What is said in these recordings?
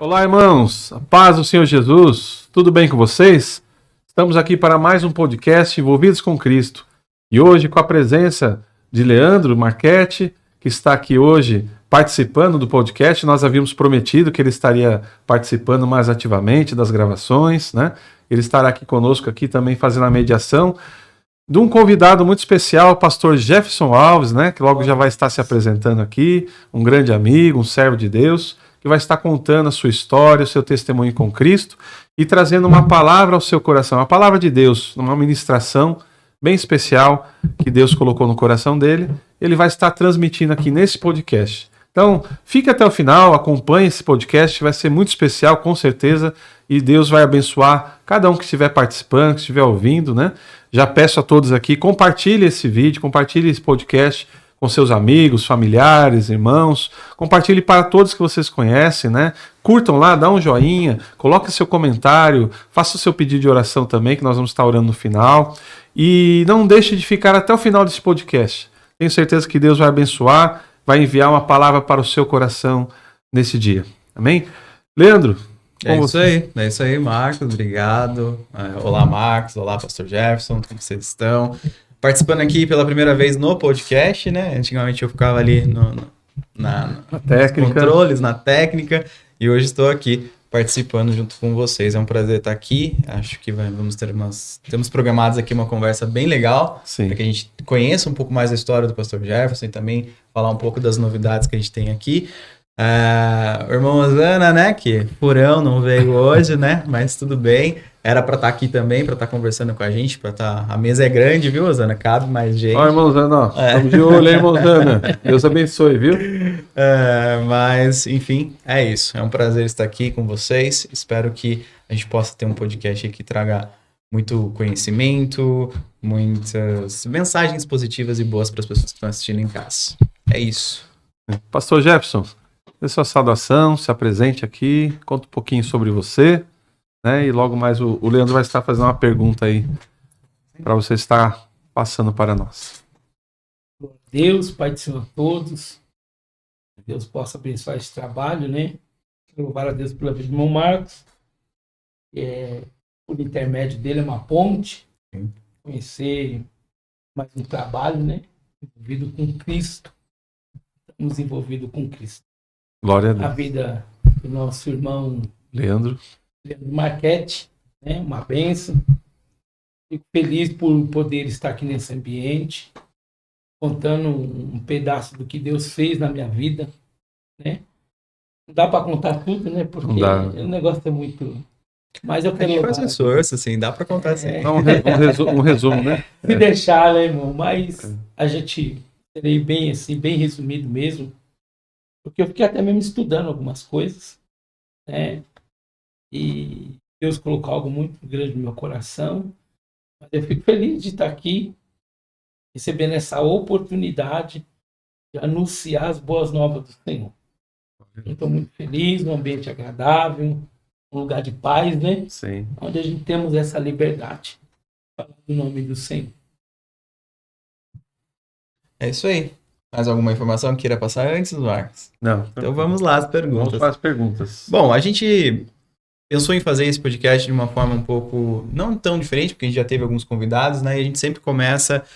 Olá, irmãos, a paz do Senhor Jesus, tudo bem com vocês? Estamos aqui para mais um podcast Envolvidos com Cristo e hoje com a presença de Leandro Marchetti, que está aqui hoje participando do podcast. Nós havíamos prometido que ele estaria participando mais ativamente das gravações, né? Ele estará aqui conosco aqui também fazendo a mediação de um convidado muito especial, o pastor Jefferson Alves, né? Que logo já vai estar se apresentando aqui, um grande amigo, um servo de Deus, que vai estar contando a sua história, o seu testemunho com Cristo e trazendo uma palavra ao seu coração, a palavra de Deus, numa ministração bem especial que Deus colocou no coração dele. Ele vai estar transmitindo aqui nesse podcast. Então, fique até o final, acompanhe esse podcast, vai ser muito especial, com certeza, e Deus vai abençoar cada um que estiver participando, que estiver ouvindo, né? Já peço a todos aqui, compartilhe esse vídeo, compartilhe esse podcast com seus amigos, familiares, irmãos, compartilhe para todos que vocês conhecem, né? Curtam lá, dá um joinha, coloque seu comentário, faça o seu pedido de oração também, que nós vamos estar orando no final. E não deixe de ficar até o final desse podcast. Tenho certeza que Deus vai abençoar, vai enviar uma palavra para o seu coração nesse dia. Amém? Leandro, é isso aí, Marcos, obrigado. Olá, Marcos, olá, pastor Jefferson, como vocês estão? Participando aqui pela primeira vez no podcast, né? Antigamente eu ficava ali na técnica, nos controles, na técnica, e hoje estou aqui participando junto com vocês. É um prazer estar aqui. Acho que temos programados aqui uma conversa bem legal, para que a gente conheça um pouco mais a história do pastor Jefferson e também falar um pouco das novidades que a gente tem aqui. O irmão Osana, né, que furão não veio hoje, né, mas tudo bem, era para estar aqui também, para estar conversando com a gente, a mesa é grande, viu, Osana, cabe mais gente. Ó, irmão Osana, estamos de olho, hein, irmão Osana, Deus abençoe, viu? Mas, enfim, é isso, é um prazer estar aqui com vocês, espero que a gente possa ter um podcast que traga muito conhecimento, muitas mensagens positivas e boas para as pessoas que estão assistindo em casa, é isso. Pastor Jefferson, dê sua saudação, se apresente aqui, conta um pouquinho sobre você, né? E logo mais o Leandro vai estar fazendo uma pergunta aí para você estar passando para nós. Deus, Pai do Senhor a todos, que Deus possa abençoar esse trabalho, né? Louvar a Deus pela vida do irmão Marcos, por intermédio dele é uma ponte, conhecer mais um trabalho, né? Envolvido com Cristo, estamos envolvidos com Cristo. Glória a Deus. A vida do nosso irmão Leandro Marchetti, né? Uma bênção. Fico feliz por poder estar aqui nesse ambiente, contando um pedaço do que Deus fez na minha vida, né? Não dá para contar tudo, né? Porque o negócio é muito. Mas eu quero. Faz um esforço, assim, dá para contar assim. Um resumo, né? Se deixar, né, irmão? Mas a gente terei bem assim, bem resumido mesmo. Porque eu fiquei até mesmo estudando algumas coisas, né? E Deus colocou algo muito grande no meu coração. Mas eu fico feliz de estar aqui, recebendo essa oportunidade de anunciar as boas novas do Senhor. Estou muito feliz, num ambiente agradável, um lugar de paz, né? Sim. Onde a gente temos essa liberdade de falar do nome do Senhor. É isso aí. Mais alguma informação que queira passar antes, Marcos? Não. Então vamos lá, as perguntas. Vamos para as perguntas. Bom, a gente pensou em fazer esse podcast de uma forma um pouco, não tão diferente, porque a gente já teve alguns convidados, né? E a gente sempre começa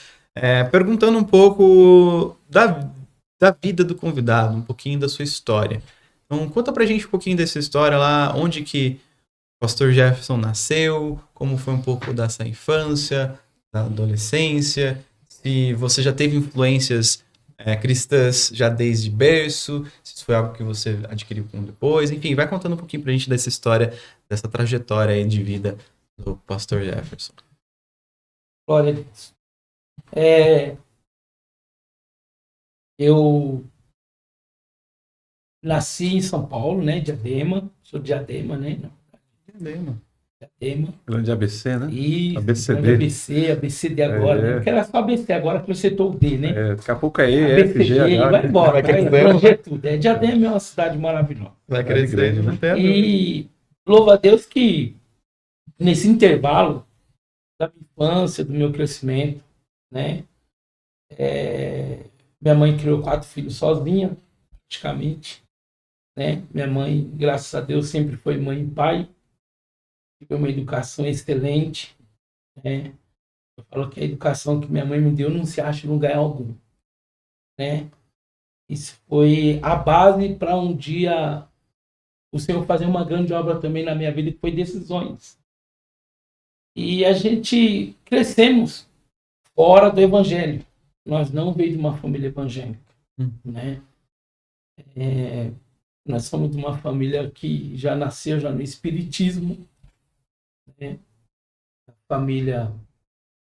perguntando um pouco da vida do convidado, um pouquinho da sua história. Então, conta pra gente um pouquinho dessa história lá, onde que o pastor Jefferson nasceu, como foi um pouco dessa infância, da adolescência, se você já teve influências cristãs já desde berço, se isso foi algo que você adquiriu depois, enfim, vai contando um pouquinho pra gente dessa história, dessa trajetória aí de vida do pastor Jefferson. Glória a Deus. Eu nasci em São Paulo, né, Diadema, sou de Diadema, né? Diadema. Grande ABC, né? Isso, ABCD. ABCD agora, né? Porque era só ABC agora que você o D, né? Daqui a pouco é EFG, vai embora, vai tudo. Diadema é uma cidade maravilhosa. Vai crescer, né? E louva a Deus que nesse intervalo da minha infância, do meu crescimento, né? Minha mãe criou 4 filhos sozinha, praticamente. né? Minha mãe, graças a Deus, sempre foi mãe e pai. Tive uma educação excelente, né? Eu falo que a educação que minha mãe me deu não se acha em lugar algum, né? Isso foi a base para um dia o Senhor fazer uma grande obra também na minha vida, que foi decisões. E a gente crescemos fora do evangelho. Nós não veio de uma família evangélica, né? Nós somos de uma família que já nasceu já no espiritismo, né? A família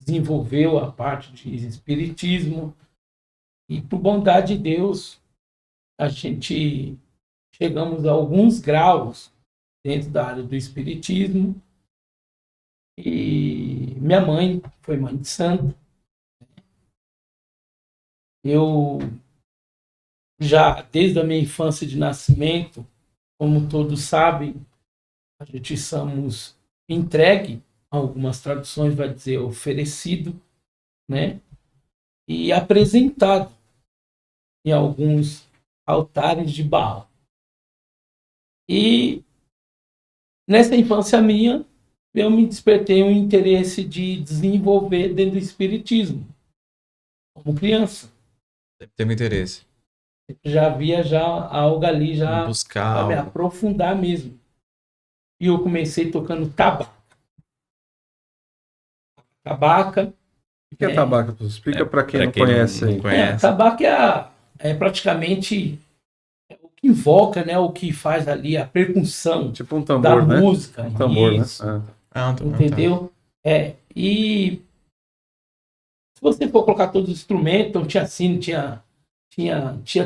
desenvolveu a parte de espiritismo e por bondade de Deus a gente chegamos a alguns graus dentro da área do espiritismo e minha mãe foi mãe de santo. Eu já desde a minha infância de nascimento, como todos sabem, a gente somos entregue, algumas traduções vai dizer oferecido, né? E apresentado em alguns altares de Baal. E nessa infância minha, eu me despertei um interesse de desenvolver dentro do espiritismo, como criança. Tem um interesse. Já havia já algo ali já Buscar para me algo. aprofundar mesmo. E eu comecei tocando tabaco. Tabaca. O que é tabaco? Explica para quem Pra não conhece aí. não conhece. Tabaco é praticamente o que invoca, né? O que faz ali a percussão Tipo um da tambor, né? música. Um tambor, Isso. né? Entendeu? E se você for colocar todos os instrumentos, então tinha sino, tinha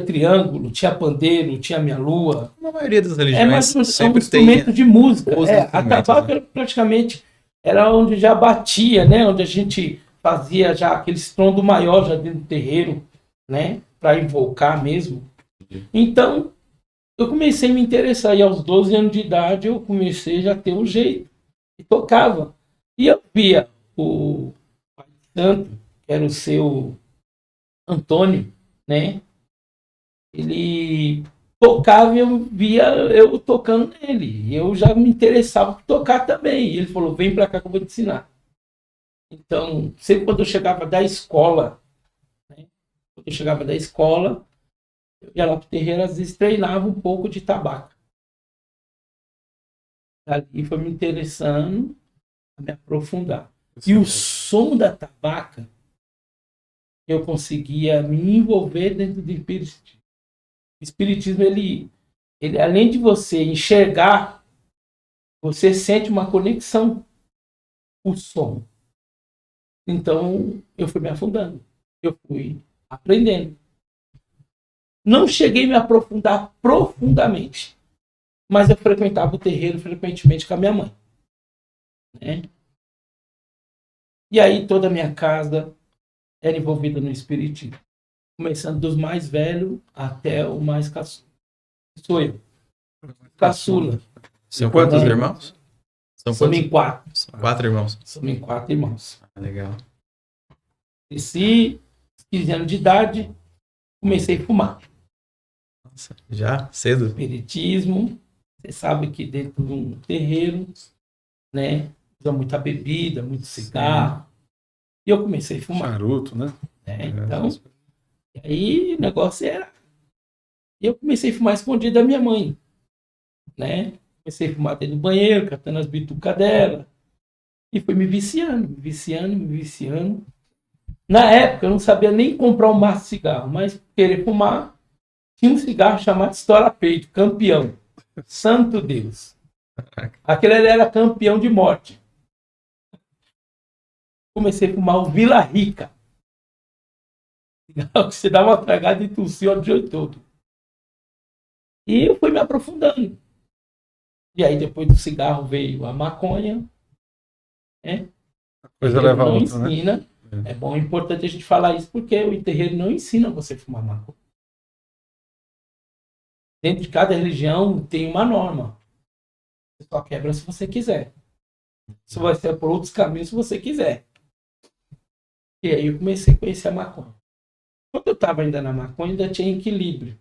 triângulo, tinha pandeiro, tinha minha lua. Na maioria das É religiões um sempre instrumento de música. os A instrumentos, tabaco né? praticamente era onde já batia, né? Onde a gente fazia já aquele estrondo maior já dentro do terreiro, né? Para invocar mesmo. Então, eu comecei a me interessar. E aos 12 anos de idade, eu comecei já a ter um jeito. E tocava. E eu via o Pai Santo, que era o seu Antônio, né? Ele tocava e eu via eu tocando nele. E eu já me interessava por tocar também. E ele falou, vem pra cá que eu vou te ensinar. Então, sempre quando eu chegava da escola, né? Quando eu chegava da escola, eu ia lá pro terreiro, às vezes treinava um pouco de tabaco. Ali foi me interessando a me aprofundar. E o som da tabaca, eu conseguia me envolver dentro do espiritismo. O espiritismo, ele além de você enxergar, você sente uma conexão com o som. Então, eu fui me afundando. Eu fui aprendendo. Não cheguei a me aprofundar profundamente, mas eu frequentava o terreiro frequentemente com a minha mãe, né? E aí toda a minha casa era envolvida no espiritismo, começando dos mais velhos até o mais caçula. Sou eu, caçula. São Quantos quantos irmãos? irmãos? São Somos quantos? em 4. São 4 irmãos. Somos em 4 irmãos. Legal. Cresci, 15 anos de idade, comecei a fumar. Nossa, já? Cedo? Espiritismo, você sabe que dentro de um terreiro, né, usa muita bebida, muito cigarro. E eu comecei a fumar. Charuto, né? Então, e aí o negócio era... E eu comecei a fumar escondido da minha mãe, né? Comecei a fumar dentro do banheiro, catando as bitucas dela. E fui me viciando, me viciando, me viciando. Na época, eu não sabia nem comprar um maço de cigarro, mas querer fumar, tinha um cigarro chamado Estoura Peito, campeão. Santo Deus. Aquele ali era campeão de morte. Comecei a fumar o Vila Rica. Cigarro que você dá uma tragada e tossia o dia todo. E eu fui me aprofundando. E aí, depois do cigarro, veio a maconha. Né? A coisa leva a não outra, né? ensina. É bom, é importante a gente falar isso, porque o terreiro não ensina você a fumar maconha. Dentro de cada religião tem uma norma. Você só quebra se você quiser. Isso vai ser por outros caminhos se você quiser. E aí eu comecei a conhecer a maconha. Quando eu estava ainda na maconha, ainda tinha equilíbrio.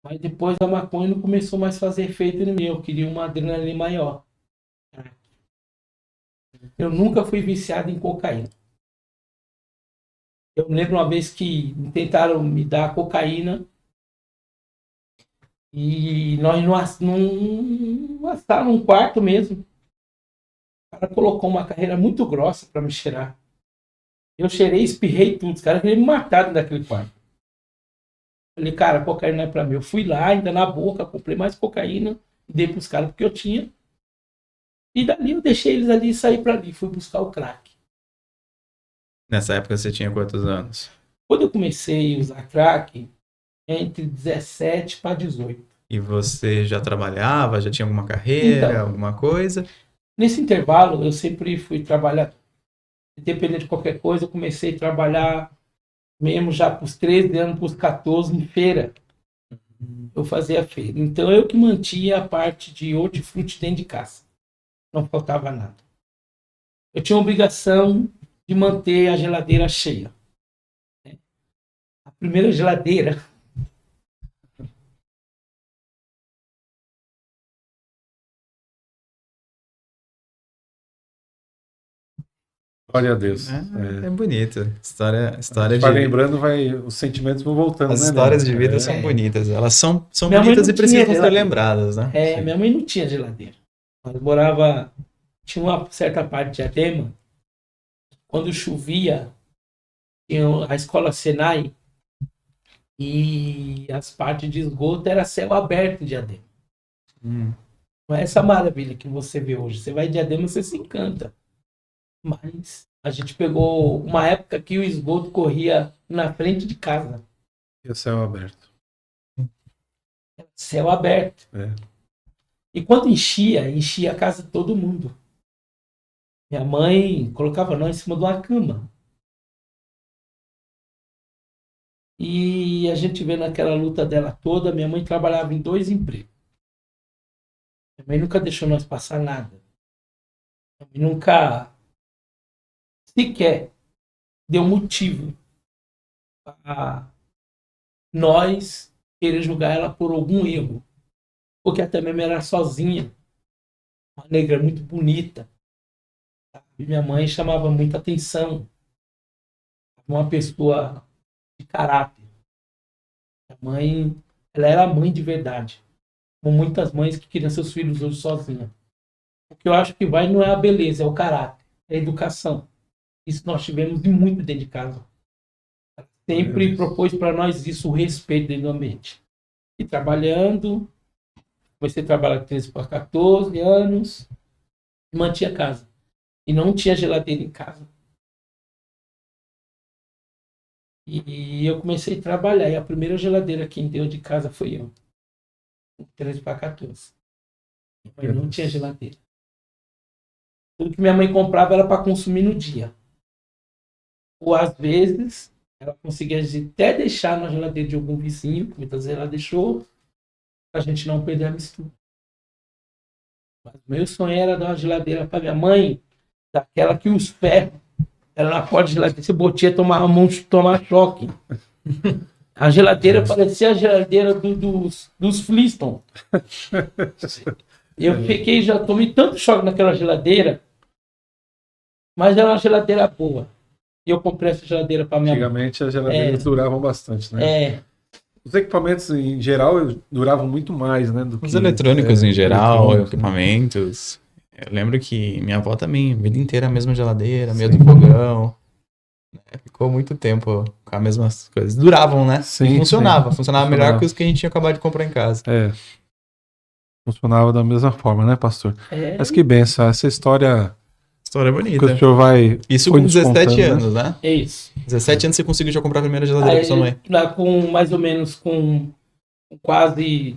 Mas depois a maconha não começou mais a fazer efeito em mim. Eu queria uma adrenalina maior. Eu nunca fui viciado em cocaína. Eu me lembro uma vez que tentaram me dar cocaína e nós não assaram um quarto mesmo. O cara colocou uma carreira muito grossa para me cheirar. Eu cheirei, espirrei tudo. Os caras queriam me matar dentro daquele quarto. Falei, cara, cocaína não é pra mim. Eu fui lá, ainda na boca, comprei mais cocaína, dei pros caras porque eu tinha. E dali eu deixei eles ali e saí pra ali. Fui buscar o crack. Nessa época você tinha quantos anos? Quando eu comecei a usar crack, entre 17 para 18. E você já trabalhava, já tinha alguma carreira, Então, alguma coisa? nesse intervalo, eu sempre fui trabalhar. Independente de qualquer coisa, eu comecei a trabalhar mesmo já para os 13 anos, para os 14, em feira. Eu fazia feira. Então, eu que mantinha a parte de hortifruti dentro de casa. Não faltava nada. Eu tinha a obrigação de manter a geladeira cheia. A primeira geladeira. Glória a Deus. É bonito. História Vai de... lembrando, os sentimentos vão voltando, As né, histórias Leandro? de vida são bonitas. Elas são Minha mãe bonitas não e precisam tinha ser geladeira. lembradas, né? Sim. Minha mãe não tinha geladeira. Nós morava... Tinha uma certa parte de Diadema. Quando chovia, tinha a escola Senai e as partes de esgoto era céu aberto de Diadema. Não é essa maravilha que você vê hoje. Você vai em Diadema, você se encanta. Mas a gente pegou uma época que o esgoto corria na frente de casa. E o céu aberto. Céu aberto. É. E quando enchia a casa de todo mundo. Minha mãe colocava nós em cima de uma cama. E a gente vê naquela luta dela toda, minha mãe trabalhava em 2 empregos. Minha mãe nunca deixou nós passar nada. Minha mãe nunca sequer deu motivo a nós querer julgar ela por algum erro. Porque até mesmo era sozinha. Uma negra muito bonita. E minha mãe chamava muita atenção. Uma pessoa de caráter. Minha mãe, ela era mãe de verdade. Como muitas mães que criam seus filhos hoje sozinha. O que eu acho que vai não é a beleza, é o caráter, é a educação. Isso nós tivemos muito dentro de casa. Ela sempre propôs para nós isso, o respeito dentro do ambiente. E trabalhando, comecei a trabalhar de 13 para 14 anos, e mantinha a casa. E não tinha geladeira em casa. E eu comecei a trabalhar. E a primeira geladeira que deu de casa foi eu. 13 para 14. Mas não tinha geladeira. Tudo que minha mãe comprava era para consumir no dia. Ou às vezes, ela conseguia até deixar na geladeira de algum vizinho, que muitas vezes ela deixou, para a gente não perder a mistura. Mas o meu sonho era dar uma geladeira para minha mãe, daquela que os ferros, ela na porta de geladeira, você botia, tomar choque. A geladeira parecia a geladeira dos Flintstones. Eu fiquei, já tomei tanto choque naquela geladeira, mas era uma geladeira boa. E eu comprei essa geladeira para minha mãe. Antigamente as geladeiras duravam bastante, né? Os equipamentos em geral duravam muito mais, né? Os eletrônicos em geral, equipamentos. Eu lembro que minha avó também, a vida inteira a mesma geladeira, mesmo fogão. Ficou muito tempo com as mesmas coisas. Duravam, né? Sim, funcionava funcionava melhor que os que a gente tinha acabado de comprar em casa. Funcionava da mesma forma, né, pastor? Mas que benção, essa história bonita. Que o senhor vai... Isso com 17 anos, né? É isso. 17 anos você conseguiu já comprar a primeira geladeira pra sua mãe. Lá com mais ou menos com quase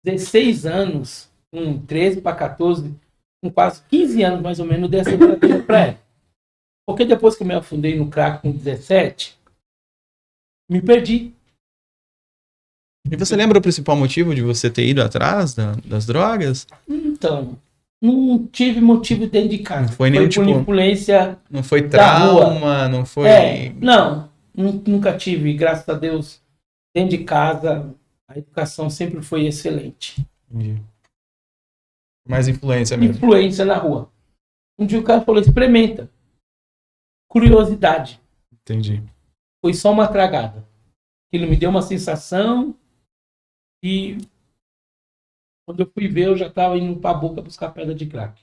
16 anos, com 13 para 14, com quase 15 anos mais ou menos, dessa geladeira para ela. Porque depois que eu me afundei no crack com 17, me perdi. E você lembra o principal motivo de você ter ido atrás das drogas? Então, não tive motivo dentro de casa. Não foi nenhum por influência. Não foi trauma, não foi. Não, nunca tive, graças a Deus, dentro de casa. A educação sempre foi excelente. Entendi. Mais influência mesmo. Influência na rua. Um dia o cara falou, experimenta. Curiosidade. Entendi. Foi só uma tragada. Aquilo me deu uma sensação e quando eu fui ver, eu já estava indo para a boca buscar pedra de crack.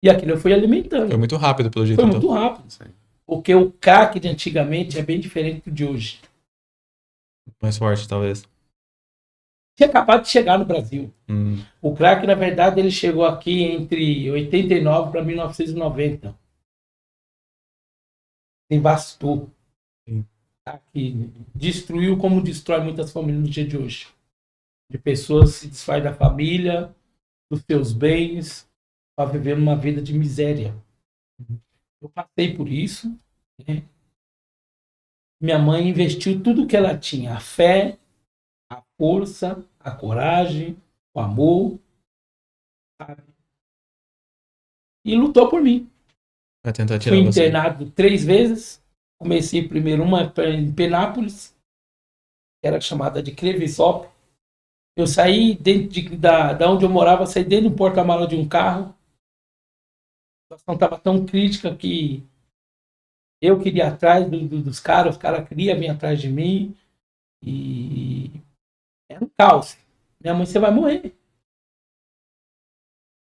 E aquilo eu fui alimentando. Foi muito rápido, pelo jeito. Foi então. muito rápido. Porque o crack de antigamente é bem diferente do de hoje. Mais forte, talvez. Tinha acabado de chegar no Brasil. Hum. O crack, na verdade, ele chegou aqui entre 89 para 1990. Devastou. Sim. Aqui, destruiu como destrói muitas famílias no dia de hoje. De pessoas se desfaz da família, dos seus bens, para viver uma vida de miséria. Eu passei por isso, né? Minha mãe investiu tudo que ela tinha, a fé, a força, a coragem, o amor, sabe? E lutou por mim. Vai tentar tirar Fui você. internado 3 vezes. Comecei primeiro uma em Penápolis, que era chamada de Crevisop. Eu saí dentro da onde eu morava, saí dentro do porta-mala de um carro. A situação estava tão crítica que eu queria ir atrás dos caras, os caras queriam vir atrás de mim. E era um caos. Minha mãe, você vai morrer.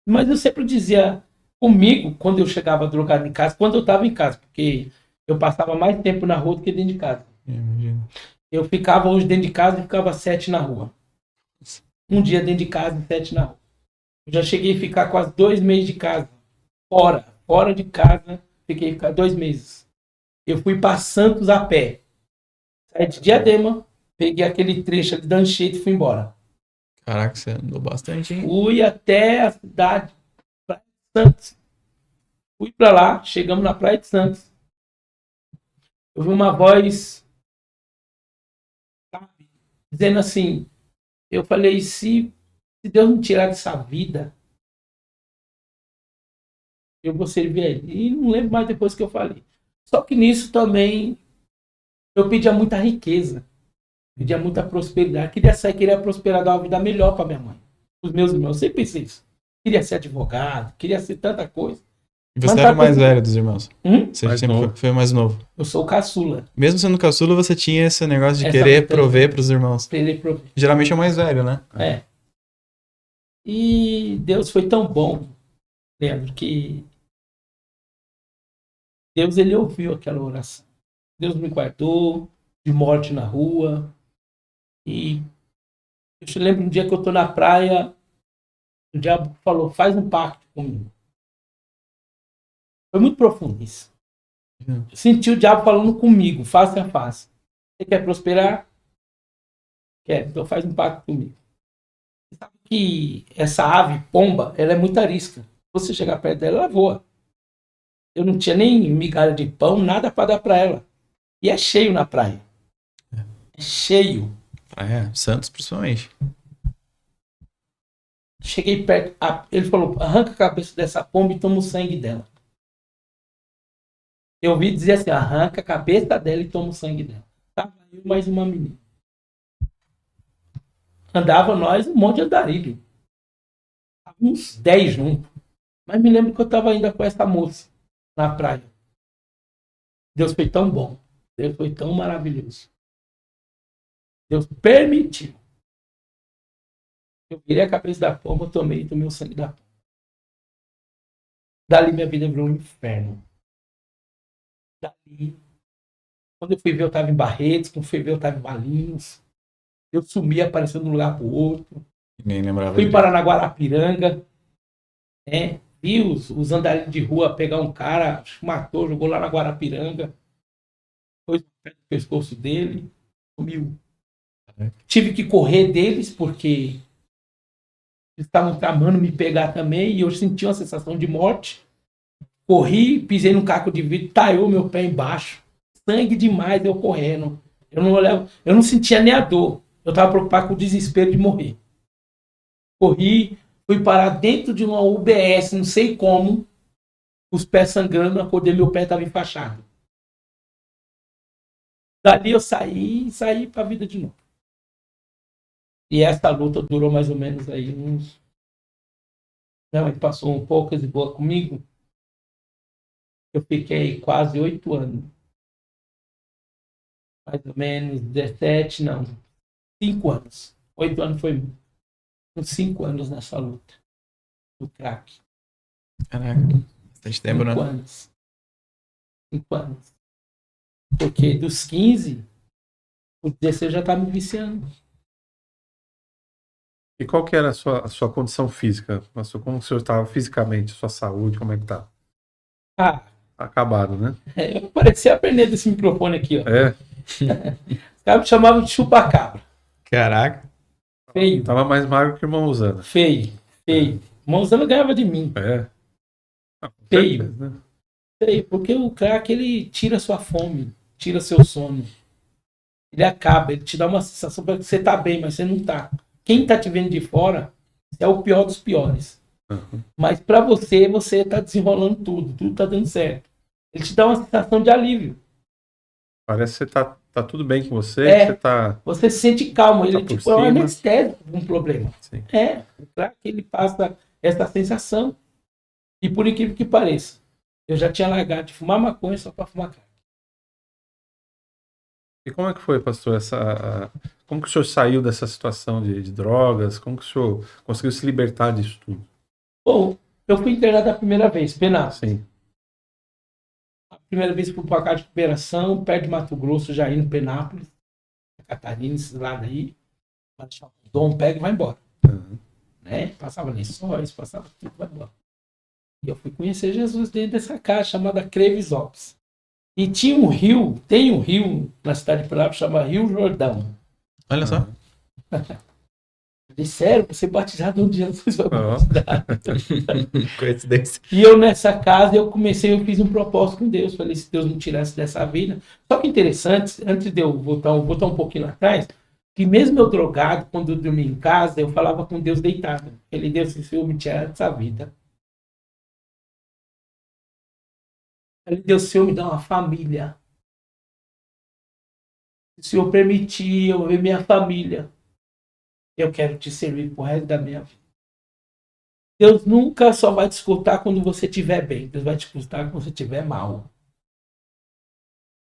Mas eu sempre dizia comigo, quando eu chegava drogado em casa, quando eu estava em casa, porque eu passava mais tempo na rua do que dentro de casa. Imagino. Eu ficava hoje dentro de casa e ficava 7 na rua. Um dia dentro de casa e 7 na rua. Eu já cheguei a ficar quase 2 meses de casa. Fora de casa, fiquei 2 meses. Eu fui para Santos a pé. Saí de Diadema, peguei aquele trecho ali da Anchieta e fui embora. Caraca, você andou bastante, hein? Fui até a cidade, Praia de Santos. Fui para lá, chegamos na Praia de Santos. Eu vi uma voz, sabe, dizendo assim, eu falei, se Deus me tirar dessa vida, eu vou servir a ele. E não lembro mais depois que eu falei. Só que nisso também eu pedia muita riqueza, pedia muita prosperidade. Queria prosperar, dar uma vida melhor para minha mãe, os meus irmãos. Eu sempre pensei isso. Queria ser advogado, queria ser tanta coisa. E você era o mais velho dos irmãos? Você Mais sempre novo. foi o mais novo. Eu sou o caçula. Mesmo sendo caçula, você tinha esse negócio de Essa querer mentalidade. prover pros irmãos. Pra ele prover. Geralmente é o mais velho, né? É. E Deus foi tão bom, Leandro, que Deus, ele ouviu aquela oração. Deus me guardou de morte na rua. E eu te lembro um dia que eu tô na praia, o diabo falou, faz um pacto comigo. Foi muito profundo isso. Eu senti o diabo falando comigo, face a face. Você quer prosperar? Quer, então faz um pacto comigo. Você sabe que essa ave, pomba, ela é muito arisca. Se você chegar perto dela, ela voa. Eu não tinha nem migalha de pão, nada para dar para ela. E é cheio na praia. É cheio. É, Santos principalmente. Cheguei perto. Ele falou, arranca a cabeça dessa pomba e toma o sangue dela. Eu ouvi dizer assim, arranca a cabeça dela e toma o sangue dela. Tava eu mais uma menina. Andava nós um monte de andarilho. Uns 10 juntos. Mas me lembro que eu estava ainda com essa moça na praia. Deus foi tão bom. Deus foi tão maravilhoso. Deus permitiu. Eu virei a cabeça da pomba, tomei o sangue da pomba. Dali minha vida virou um inferno. Dali, quando eu fui ver, eu estava em Barretos, quando fui ver, eu estava em Valinhos. Eu sumi, aparecendo de um lugar para o outro. Nem lembrava Fui disso. parar na Guarapiranga. Né? Vi os andarilhos de rua pegar um cara, matou, jogou lá na Guarapiranga. Foi no pescoço dele, sumiu. Tive que correr deles, porque eles estavam tramando me pegar também, e eu senti uma sensação de morte. Corri, pisei num caco de vidro, taiou meu pé embaixo. Sangue demais, eu correndo. Eu não sentia nem a dor. Eu estava preocupado com o desespero de morrer. Corri, fui parar dentro de uma UBS, não sei como, os pés sangrando, acordei, meu pé estava enfaixado. Dali eu saí para a vida de novo. E essa luta durou mais ou menos aí uns... Minha mãe passou um pouco de boa comigo. Eu fiquei quase 8 anos. Mais ou menos 17, não. 5 anos. 8 anos foi uns 5 anos nessa luta. Do crack. Caraca, bastante tempo, né? 5 anos. 5 anos. Porque dos 15, os 16 já estava me viciando. E qual que era a sua condição física? Como o senhor estava fisicamente, sua saúde, como é que tá? Ah, Acabado, né? eu parecia aprender desse microfone aqui, ó. É, Os caras me chamavam de chupa-cabra. Caraca. Feio, tava mais magro que o irmão Usana. feio, feio. Mãozana ganhava de mim. É. Ah, com Feio. certeza, né? Feio, porque o crack, ele tira sua fome, tira seu sono. Ele acaba, ele te dá uma sensação para que você tá bem, mas você não tá. Quem tá te vendo de fora é o pior dos piores. Uhum. Mas para você, você tá desenrolando tudo tá dando certo. Ele te dá uma sensação de alívio. Parece que você tá tudo bem com você, É. que você tá. Você se sente calmo, ele Tá por tipo, é um cima. anestésico com um problema. Sim. É, o crack, ele passa essa sensação. E por incrível que pareça, eu já tinha largado de fumar maconha só para fumar crack. E como é que foi, pastor, como que o senhor saiu dessa situação de drogas? Como que o senhor conseguiu se libertar disso tudo? Bom, eu fui internado a primeira vez, Penápolis. Sim. A primeira vez fui para a casa de recuperação, perto de Mato Grosso, já indo Penápolis, Catarina, esse lado aí. O Dom pega e vai embora. Uhum. Né? Passava lençóis, passava tudo, vai embora. E eu fui conhecer Jesus dentro dessa casa chamada Crevisópolis. E tinha um rio, tem um rio na cidade de Penápolis, chama Rio Jordão. Olha só. Disseram, você batizado onde Jesus foi batizado. Coincidência. E eu nessa casa, eu fiz um propósito com Deus. Falei, se Deus me tirasse dessa vida. Só que interessante, antes de eu voltar um pouquinho lá atrás, que mesmo eu drogado, quando eu dormia em casa, eu falava com Deus deitado. Ele, Deus, se o Senhor me tirar dessa vida. Ele, Deus, se o Senhor me dá uma família. Se o Senhor permitir eu ver minha família, eu quero te servir pro resto da minha vida. Deus nunca só vai te escutar quando você estiver bem. Deus vai te escutar quando você estiver mal.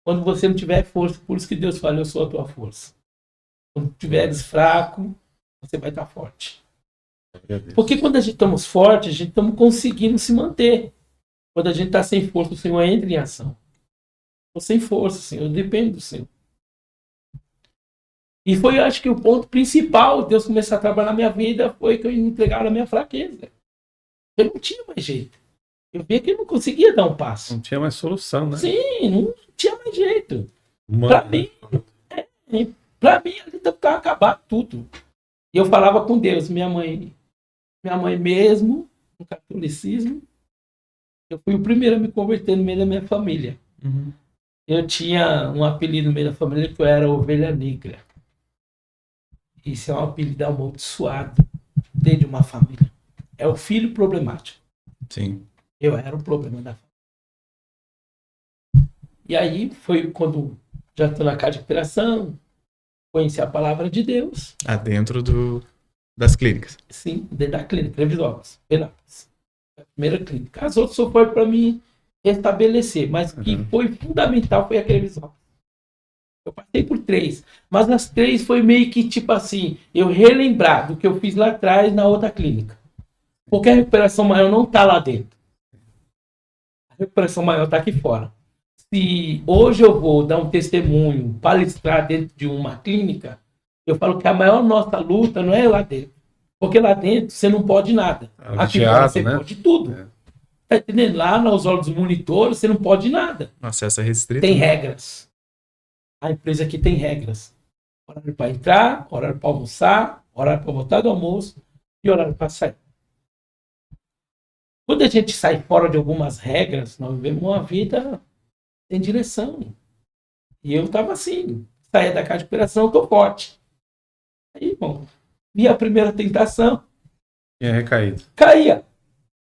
Quando você não tiver força, por isso que Deus fala, eu sou a tua força. Quando estiveres fraco, você vai estar forte. Porque quando a gente estamos fortes, a gente estamos conseguindo se manter. Quando a gente está sem força, o Senhor entra em ação. Estou sem força, Senhor, eu dependo do Senhor. E foi, acho que, o ponto principal, Deus começar a trabalhar na minha vida, foi que eu me entregava na minha fraqueza. Eu não tinha mais jeito. Eu via que eu não conseguia dar um passo. Não tinha mais solução, né? Sim, não tinha mais jeito. Mano, Pra mim, ali estava acabado tudo. E eu falava com Deus, minha mãe mesmo, no catolicismo, eu fui o primeiro a me converter no meio da minha família. Uhum. Eu tinha um apelido no meio da família que eu era Ovelha Negra. Isso é um apelido amaldiçoado dentro de uma família. É o filho problemático. Sim. Eu era o problema da família. E aí foi quando já estou na casa de recuperação, conheci a palavra de Deus. Dentro das clínicas. Sim, dentro da clínica, Crevisópolis, Penápolis. A primeira clínica. As outras só foi para me restabelecer, mas o que foi fundamental foi a Crevisópolis. Eu passei por 3, mas as 3 foi meio que tipo assim, eu relembrar do que eu fiz lá atrás na outra clínica. Porque a recuperação maior não está lá dentro. A recuperação maior está aqui fora. Se hoje eu vou dar um testemunho, palestrar dentro de uma clínica, eu falo que a maior nossa luta não é lá dentro. Porque lá dentro você não pode nada. Aqui fora você pode tudo. Tá entendendo? Lá nos olhos dos monitores você não pode nada. Acesso é restrito. Tem regras. A empresa aqui tem regras. Horário para entrar, horário para almoçar, horário para voltar do almoço e horário para sair. Quando a gente sai fora de algumas regras, nós vivemos uma vida sem direção. E eu estava assim, saía da casa de recuperação, estou forte. Aí, bom, vi a primeira tentação. tinha recaído. Caía.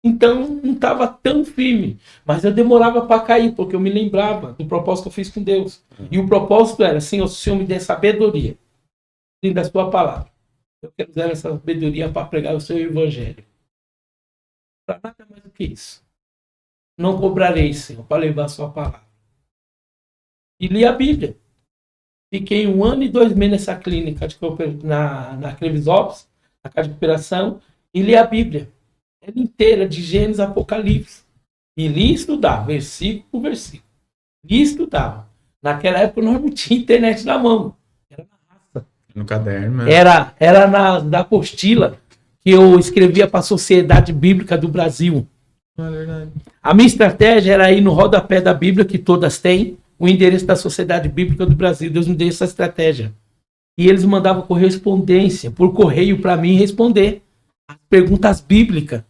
Então não estava tão firme. Mas eu demorava para cair, porque eu me lembrava do propósito que eu fiz com Deus. E o propósito era, Senhor, se o Senhor me dê sabedoria dentro da sua palavra, Eu quero usar essa sabedoria para pregar o seu evangelho. Para nada mais do que isso. Não cobrarei, Senhor, para levar a sua palavra. E li a Bíblia. Fiquei 1 ano e 2 meses nessa clínica na Crevisópolis, na casa de recuperação, e li a Bíblia. Ela inteira, de Gênesis a Apocalipse. E li e estudava, versículo por versículo. Li e estudava. Naquela época nós não tinha internet na mão. Era na raça. No caderno, né? Era na apostila que eu escrevia para a Sociedade Bíblica do Brasil. É verdade. A minha estratégia era ir no rodapé da Bíblia, que todas têm, o endereço da Sociedade Bíblica do Brasil. Deus me deu essa estratégia. E eles mandavam correspondência por correio para mim responder as perguntas bíblicas.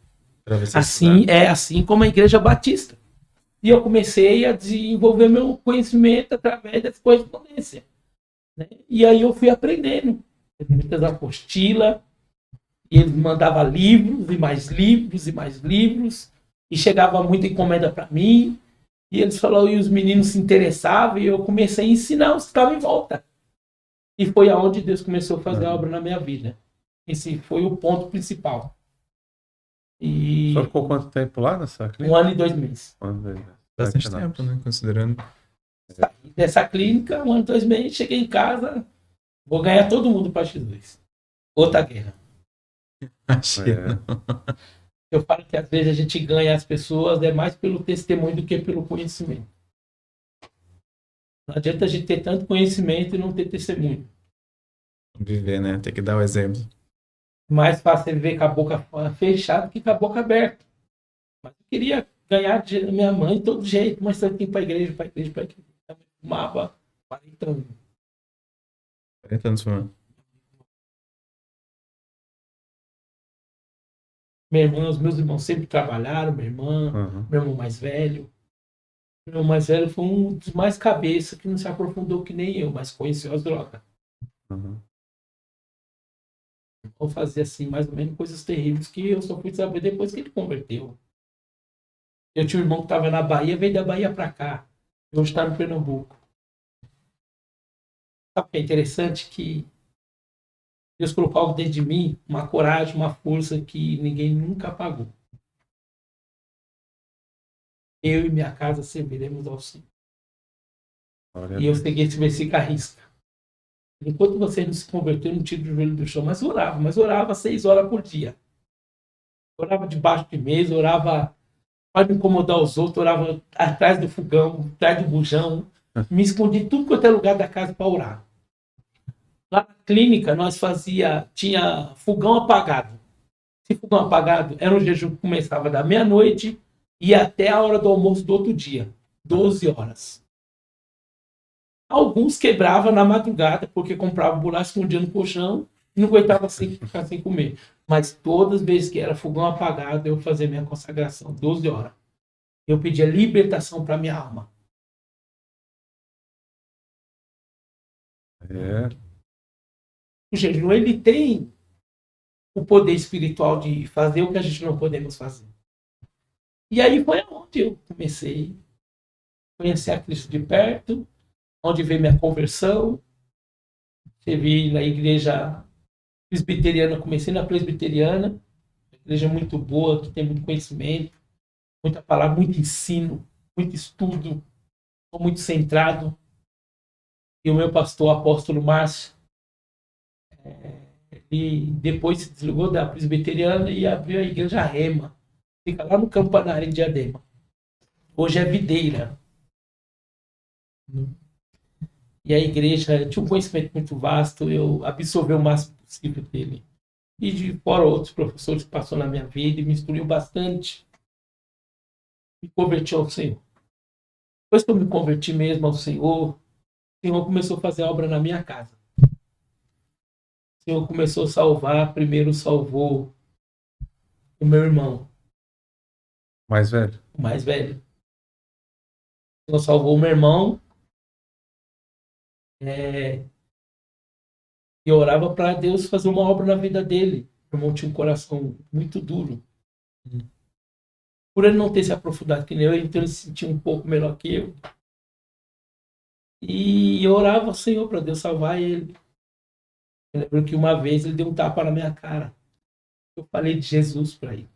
Assim como a Igreja Batista. E eu comecei a desenvolver meu conhecimento através dessa correspondência. Né? E aí eu fui aprendendo. Muitas apostilas, e eles mandavam livros, e mais livros, e mais livros, e chegava muita encomenda para mim, e eles falaram, e os meninos se interessavam, e eu comecei a ensinar os que estavam em volta. E foi aonde Deus começou a fazer a obra na minha vida. Esse foi o ponto principal. E Só ficou quanto tempo lá nessa clínica? 1 ano e 2 meses. Bastante tempo, né? Considerando. Saí dessa clínica, 1 ano e 2 meses, cheguei em casa, vou ganhar todo mundo para Jesus. Outra guerra. Achei. Eu falo que às vezes a gente ganha as pessoas mais pelo testemunho do que pelo conhecimento. Não adianta a gente ter tanto conhecimento e não ter testemunho. Viver, né? Tem que dar o exemplo. Mais fácil viver com a boca fechada que com a boca aberta. Mas eu queria ganhar de minha mãe de todo jeito, mas eu tinha que ir para a igreja, para a igreja, para a igreja. Eu fumava 40 anos. 40 anos fumando. Os meus irmãos sempre trabalharam, minha irmã, meu irmão mais velho. Meu irmão mais velho foi um dos mais cabeça que não se aprofundou que nem eu, mas conheceu as drogas. Vou fazer assim, mais ou menos, coisas terríveis que eu só fui saber depois que ele converteu. Eu tinha um irmão que estava na Bahia, veio da Bahia para cá. Hoje está no Pernambuco. Sabe o que é interessante? Que Deus colocou algo dentro de mim, uma coragem, uma força que ninguém nunca apagou. Eu e minha casa serviremos ao Senhor. E eu peguei esse versículo à risca. Enquanto você não se converteu, não tira o joelho do chão, mas orava 6 horas por dia. Orava debaixo de mesa, orava para não incomodar os outros, orava atrás do fogão, atrás do bujão. Me escondi tudo quanto é lugar da casa para orar. Lá na clínica, tinha fogão apagado. Esse fogão apagado era um jejum que começava da meia-noite e até a hora do almoço do outro dia, 12 horas. Alguns quebravam na madrugada, porque compravam bolacha, escondiam no colchão e não aguentavam ficar sem comer. Mas todas as vezes que era fogão apagado, eu fazia minha consagração, 12 horas. Eu pedia libertação para minha alma. O jejum, ele tem o poder espiritual de fazer o que a gente não podemos fazer. E aí foi onde eu comecei a conhecer a Cristo de perto, onde veio minha conversão. Estive na igreja presbiteriana, comecei na presbiteriana, uma igreja muito boa, que tem muito conhecimento, muita palavra, muito ensino, muito estudo, estou muito centrado. E o meu pastor, apóstolo Márcio, ele depois se desligou da presbiteriana e abriu a igreja Rema. Fica lá no Campanário, em Diadema. Hoje é Videira. E a igreja tinha um conhecimento muito vasto, eu absorvi o máximo possível dele. E de fora outros professores que passou na minha vida e me instruiu bastante. Me converti ao Senhor. Depois que eu me converti mesmo ao Senhor, o Senhor começou a fazer obra na minha casa. O Senhor começou a salvar, primeiro salvou o meu irmão. Mais velho? O mais velho. O Senhor salvou o meu irmão. E eu orava para Deus fazer uma obra na vida dele. O irmão tinha um coração muito duro. Por ele não ter se aprofundado que nem eu, então ele se sentia um pouco melhor que eu. E eu orava ao Senhor para Deus salvar ele. Eu lembro que uma vez ele deu um tapa na minha cara. Eu falei de Jesus para ele.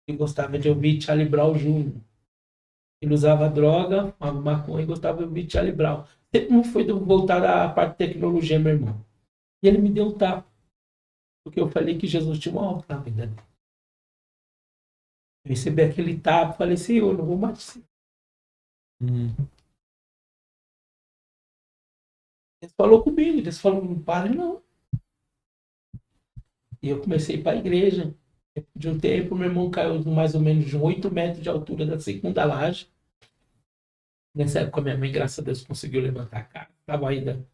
Ele gostava de ouvir Charlie Brown Jr. Ele usava droga, fumava maconha e gostava de ouvir Charlie Brown. Sempre não foi voltar à parte de tecnologia, meu irmão. E ele me deu um tapa. Porque eu falei que Jesus tinha uma obra na vida dele. Eu recebi aquele tapa, falei, Senhor, não vou mais ser. Ele falou comigo, ele falou, não pare não. E eu comecei a ir para a igreja. De um tempo, meu irmão caiu mais ou menos de 8 metros de altura da segunda laje. Nessa época, minha mãe, graças a Deus, conseguiu levantar a cara. Estava ainda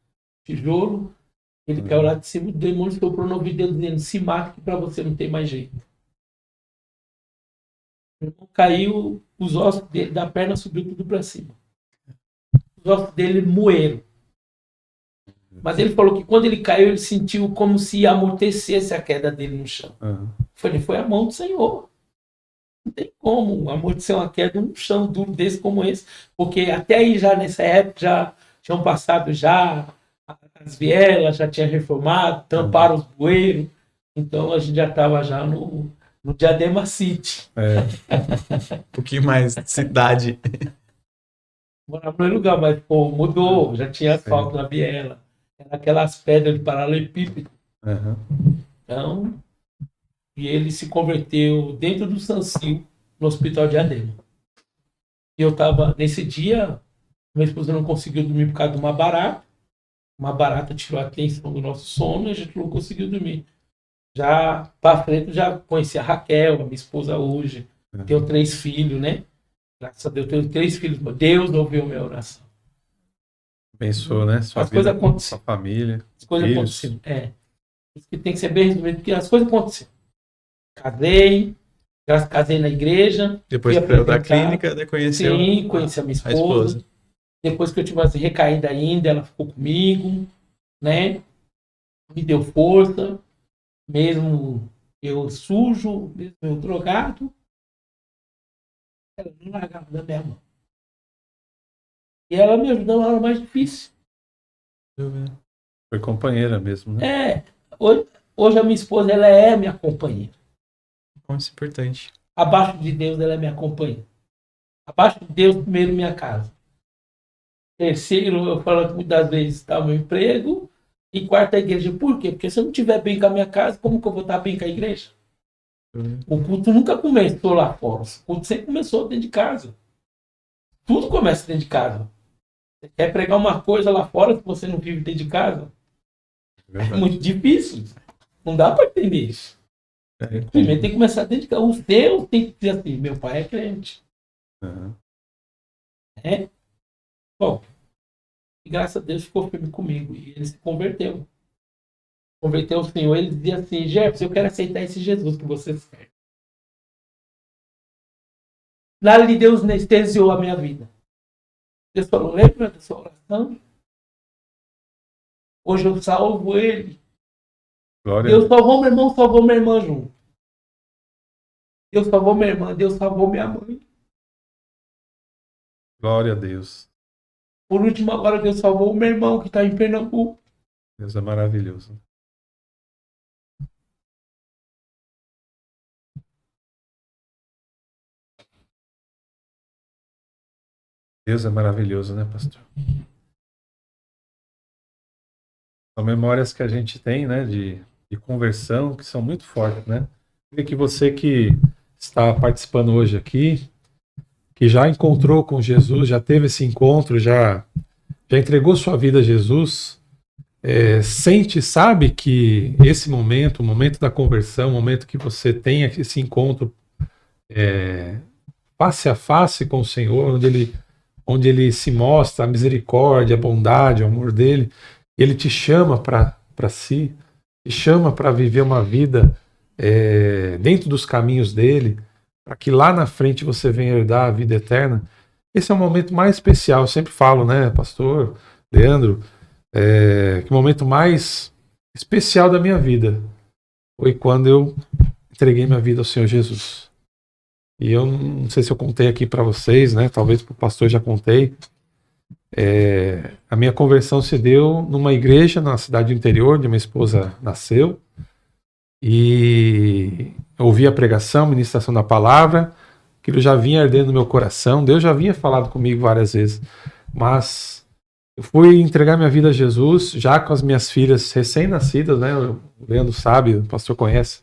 tijolo. Ele caiu lá de cima, o demônio soprou no ouvido dele dizendo, se mate que para você não tem mais jeito. Meu irmão caiu, os ossos dele da perna subiu tudo para cima. Os ossos dele moeram. Mas ele falou que quando ele caiu, ele sentiu como se amortecesse a queda dele no chão. Foi a mão do Senhor. Não tem como amortecer uma queda num chão duro desse como esse. Porque até aí, já nessa época, já tinham passado já as vielas, já tinha reformado, tamparam os bueiros. Então a gente já estava já no Diadema City. Um pouquinho mais de cidade. Morava no lugar, mas pô, mudou. Já tinha asfalto na viela. Era aquelas pedras de paralelepípedo. Então, e ele se converteu dentro do Sancil, no hospital de Diadema. E eu estava, nesse dia, minha esposa não conseguiu dormir por causa de uma barata. Uma barata tirou a atenção do nosso sono e a gente não conseguiu dormir. Já para frente, já conheci a Raquel, a minha esposa hoje. Tenho 3 filhos, né? Graças a Deus, tenho 3 filhos. Deus ouviu minha oração. Pensou, né? Sua as coisas aconteceram. Sua família. As coisas aconteceram. Isso que tem que ser bem resumido, porque as coisas aconteceram. Casei na igreja. Depois saiu da clínica, daí conheceu. Sim, conheci a minha esposa. Depois que eu tive assim, recaída ainda, ela ficou comigo, né? Me deu força, mesmo eu sujo, mesmo eu drogado. Ela não largava da minha mão. E ela me ajudou na hora mais difícil. Foi companheira mesmo, né? Hoje a minha esposa, ela é minha companheira. Isso é importante. Abaixo de Deus, ela é minha companheira. Abaixo de Deus, primeiro, minha casa. Terceiro, eu falo muitas vezes, está o meu emprego. E quarto, a igreja. Por quê? Porque se eu não estiver bem com a minha casa, como que eu vou estar bem com a igreja? O culto nunca começou lá fora. O culto sempre começou dentro de casa. Tudo começa dentro de casa. Você quer pregar uma coisa lá fora se você não vive dentro de casa? É muito difícil. Não dá para entender isso. Primeiro tem que começar dentro de casa. O seu tem que dizer assim, meu pai é crente. Bom, e graças a Deus ficou firme comigo. E ele se converteu. Converteu ao Senhor. Ele dizia assim, Jefferson, eu quero aceitar esse Jesus que você serve. Nada de Deus anestesiou a minha vida. Deus falou, lembra da sua oração? Hoje eu salvo ele. Glória. Deus salvou meu irmão, salvou minha irmã junto. Deus salvou minha irmã, Deus salvou minha mãe. Glória a Deus. Por último, agora Deus salvou o meu irmão que está em Pernambuco. Deus é maravilhoso. Deus é maravilhoso, né, pastor? São memórias que a gente tem, né, de conversão, que são muito fortes, né? Queria que você que está participando hoje aqui, que já encontrou com Jesus, já teve esse encontro, já entregou sua vida a Jesus, sabe que esse momento, o momento da conversão, o momento que você tem esse encontro face a face com o Senhor, onde ele se mostra a misericórdia, a bondade, o amor dele, ele te chama para si, te chama para viver uma vida dentro dos caminhos dele, para que lá na frente você venha herdar a vida eterna. Esse é o momento mais especial, eu sempre falo, né, pastor Leandro, que o momento mais especial da minha vida foi quando eu entreguei minha vida ao Senhor Jesus. E eu não sei se eu contei aqui para vocês, né, talvez para o pastor já contei, A minha conversão se deu numa igreja na cidade do interior, onde minha esposa nasceu, e eu ouvi a pregação, a ministração da palavra, aquilo já vinha ardendo no meu coração, Deus já vinha falado comigo várias vezes, mas eu fui entregar minha vida a Jesus, já com as minhas filhas recém-nascidas, né? O Leandro sabe, o pastor conhece,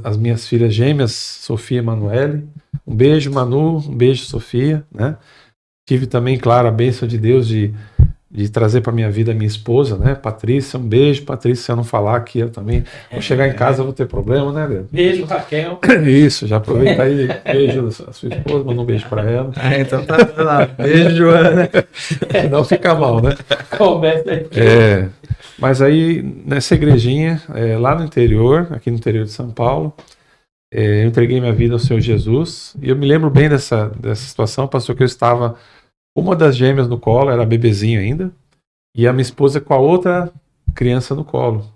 as minhas filhas gêmeas, Sofia e Emanuele. Um beijo, Manu, um beijo, Sofia, né? Tive também, claro, a bênção de Deus de trazer para minha vida a minha esposa, né? Patrícia, um beijo, Patrícia, se eu não falar aqui, eu também vou chegar em casa, eu vou ter problema, né, Leandro? Beijo, Raquel. Isso, já aproveita aí, beijo a sua esposa, manda um beijo para ela. Então tá lá. Beijo, Joana. Não fica mal, né? Começa aí. Mas aí, nessa igrejinha, lá no interior, aqui no interior de São Paulo, eu entreguei minha vida ao Senhor Jesus, e eu me lembro bem dessa situação, pastor, que eu estava uma das gêmeas no colo, era bebezinho ainda, e a minha esposa com a outra criança no colo.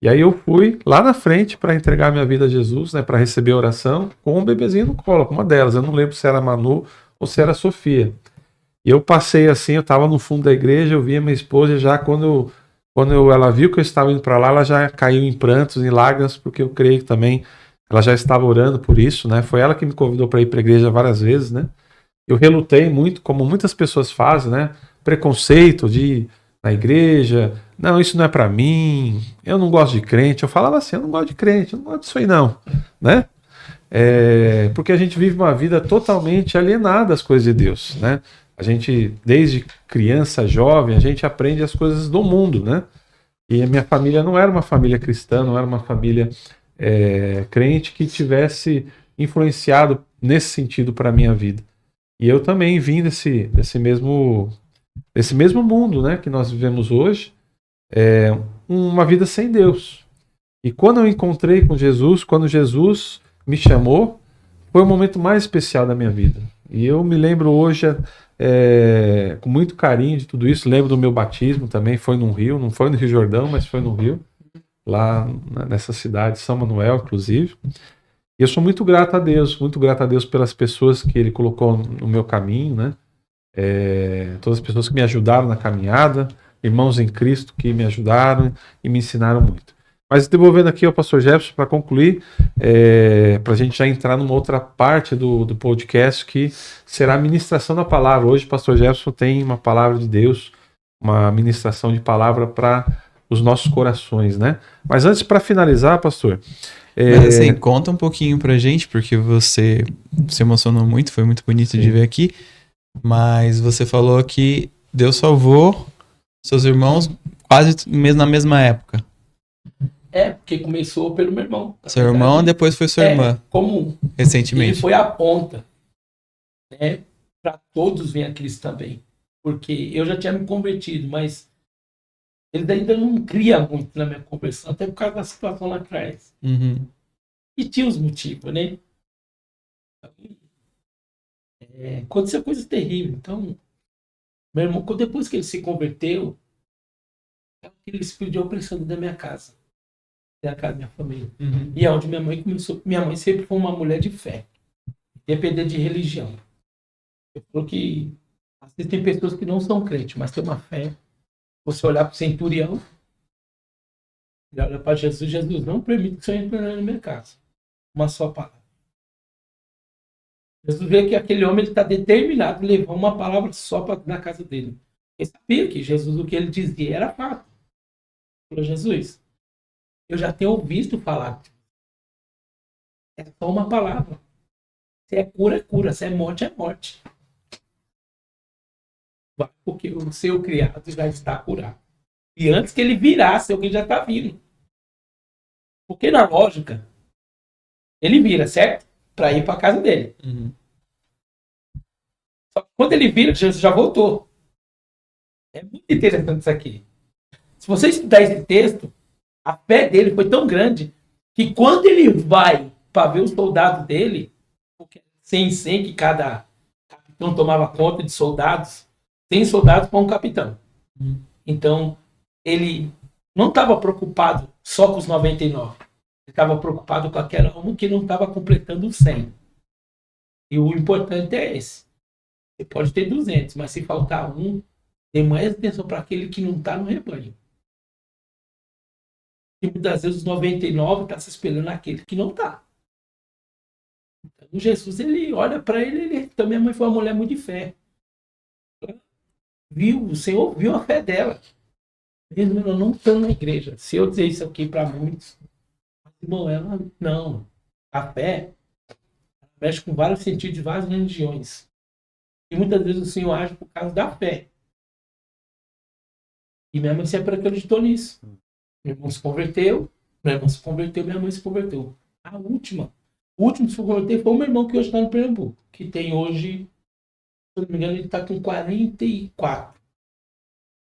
E aí eu fui lá na frente para entregar minha vida a Jesus, né, para receber a oração, com um bebezinho no colo, com uma delas. Eu não lembro se era a Manu ou se era a Sofia. E eu passei assim, eu estava no fundo da igreja, eu vi a minha esposa, já quando ela viu que eu estava indo para lá, ela já caiu em prantos, em lágrimas, porque eu creio que também ela já estava orando por isso, né? Foi ela que me convidou para ir para a igreja várias vezes, né? Eu relutei muito, como muitas pessoas fazem, né? Preconceito de ir na igreja, não, isso não é para mim, eu não gosto de crente. Eu falava assim, eu não gosto de crente, eu não gosto disso aí não, né? Porque a gente vive uma vida totalmente alienada às coisas de Deus, né? A gente, desde criança, jovem, a gente aprende as coisas do mundo, né? E a minha família não era uma família cristã, não era uma família crente que tivesse influenciado nesse sentido para a minha vida. E eu também vim desse mesmo mundo, né, que nós vivemos hoje, uma vida sem Deus. E quando eu encontrei com Jesus, quando Jesus me chamou, foi o momento mais especial da minha vida. E eu me lembro hoje com muito carinho de tudo isso. Lembro do meu batismo também, foi num rio, não foi no Rio Jordão, mas foi no rio, lá nessa cidade, São Manuel, inclusive. E eu sou muito grato a Deus pelas pessoas que Ele colocou no meu caminho, né? Todas as pessoas que me ajudaram na caminhada, irmãos em Cristo que me ajudaram e me ensinaram muito. Mas devolvendo aqui ao pastor Jefferson para concluir, para a gente já entrar numa outra parte do podcast, que será a ministração da palavra. Hoje o pastor Jefferson tem uma palavra de Deus, uma ministração de palavra para os nossos corações, né? Mas antes, para finalizar, pastor... Mas assim, conta um pouquinho pra gente, porque você se emocionou muito, foi muito bonito de ver aqui, mas você falou que Deus salvou seus irmãos quase na mesma época. Porque começou pelo meu irmão. Seu irmão, depois foi sua irmã. Comum. Recentemente. Ele foi a ponta, né, para todos virem a Cristo também. Porque eu já tinha me convertido, mas ele ainda não cria muito na minha conversão, até por causa da situação lá atrás. Uhum. E tinha os motivos, né? Aconteceu coisa terrível. Então, meu irmão, depois que ele se converteu, ele espírito de opressão da minha casa. Da casa da minha família. Uhum. E é onde minha mãe começou. Minha mãe sempre foi uma mulher de fé. Independente de religião. Eu falo que às vezes tem pessoas que não são crentes, mas tem uma fé. Você olhar para o centurião, e olha para Jesus, Jesus não permite que o Senhor entre na minha casa. Uma só palavra. Jesus vê que aquele homem está determinado a levar uma palavra só na casa dele. Ele sabia que Jesus, o que ele dizia era fato. Ele falou, Jesus, eu já tenho ouvido falar. É só uma palavra. Se é cura, é cura. Se é morte, é morte. Porque o seu criado já está curado. E antes que ele virasse, alguém já está vindo. Porque na lógica, ele vira, certo? Para ir para a casa dele. Uhum. Só que quando ele vira, Jesus já voltou. É muito interessante isso aqui. Se você estudar esse texto, a fé dele foi tão grande que quando ele vai para ver os soldados dele, porque 100 que cada capitão tomava conta de soldados, 100 soldados para um capitão. Então, ele não estava preocupado só com os 99. Ele estava preocupado com aquela alma que não estava completando os 100. E o importante é esse. Você pode ter 200, mas se faltar um, Dê mais atenção para aquele que não está no rebanho. E muitas vezes os 99 está se espelhando naquele que não está. Então, Jesus, ele olha para ele também, a mãe foi uma mulher muito de fé. O Senhor viu a fé dela. Mesmo ela não estando na igreja. Se eu dizer isso aqui para muitos, irmão, ela não. A fé mexe com vários sentidos de várias religiões. E muitas vezes o Senhor age por causa da fé. E minha mãe sempre acreditou nisso. Meu irmão se converteu, minha irmã se converteu, minha mãe se converteu. O último que se converteu foi o meu irmão que hoje está no Pernambuco, que tem hoje, se eu não me engano, ele está com 44.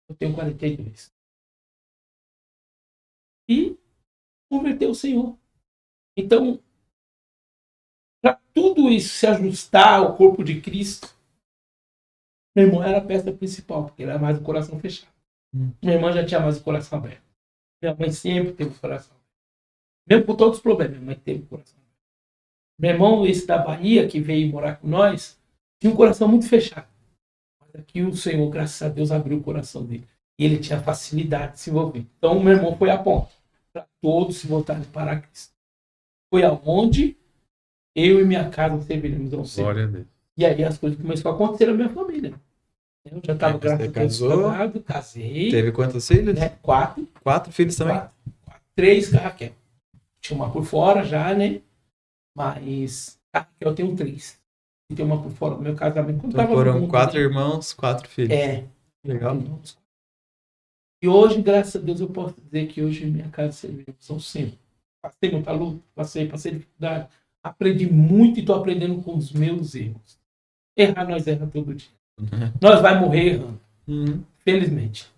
Eu tenho 42. E converteu o Senhor. Então, para tudo isso se ajustar ao corpo de Cristo, meu irmão era a peça principal, porque ele era mais o coração fechado. Minha irmã já tinha mais o coração aberto. Minha mãe sempre teve o coração aberto. Mesmo com todos os problemas, minha mãe teve o coração aberto. Meu irmão, esse da Bahia, que veio morar com nós, tinha um coração muito fechado. Mas aqui o Senhor, graças a Deus, abriu o coração dele. E ele tinha facilidade de se envolver. Então, o meu irmão foi a ponta para todos se voltarem para Cristo. Foi aonde eu e minha casa serviremos ao Senhor. Glória a Deus. E aí as coisas começaram a acontecer na minha família. Eu já estava, graças a Deus, casado, casei. Teve quantos filhos? Né? 4. 4 filhos também? 3, a Raquel. Tinha uma por fora já, né? Mas a Raquel tem 3. E tem uma por fora do meu casamento. Então foram 4 irmãos, 4 filhos. Legal. E hoje, graças a Deus, eu posso dizer que hoje minha casa servimos ao Senhor. Passei muita luta, passei dificuldade. Aprendi muito e estou aprendendo com os meus erros. Errar, nós erramos todo dia. Nós vai morrer errando. Felizmente.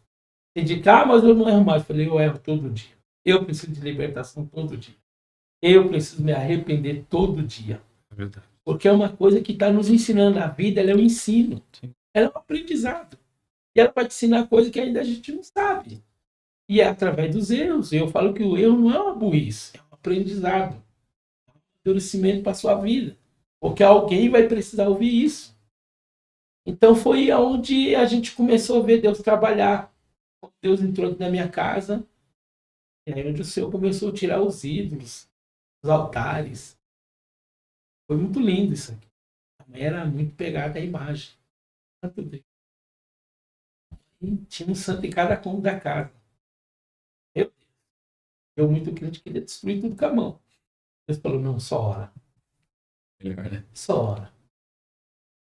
E de cá, mas eu não erro mais. Falei, eu erro todo dia. Eu preciso de libertação todo dia. Eu preciso me arrepender todo dia. É verdade. Porque é uma coisa que está nos ensinando. A vida, ela é um ensino. Sim. Ela é um aprendizado. E ela vai te ensinar coisas que ainda a gente não sabe. E é através dos erros. Eu falo que o erro não é uma burrice. É um aprendizado. É um amadurecimento para a sua vida. Porque alguém vai precisar ouvir isso. Então foi onde a gente começou a ver Deus trabalhar. Deus entrou na minha casa. E aí onde o Senhor começou a tirar os ídolos, os altares. Foi muito lindo isso aqui. A mãe era muito pegada à imagem. E tinha um santo em cada cômodo da casa. Eu muito crente, queria destruir tudo com a mão. Deus falou, não, só ora. Melhor, né? Só ora.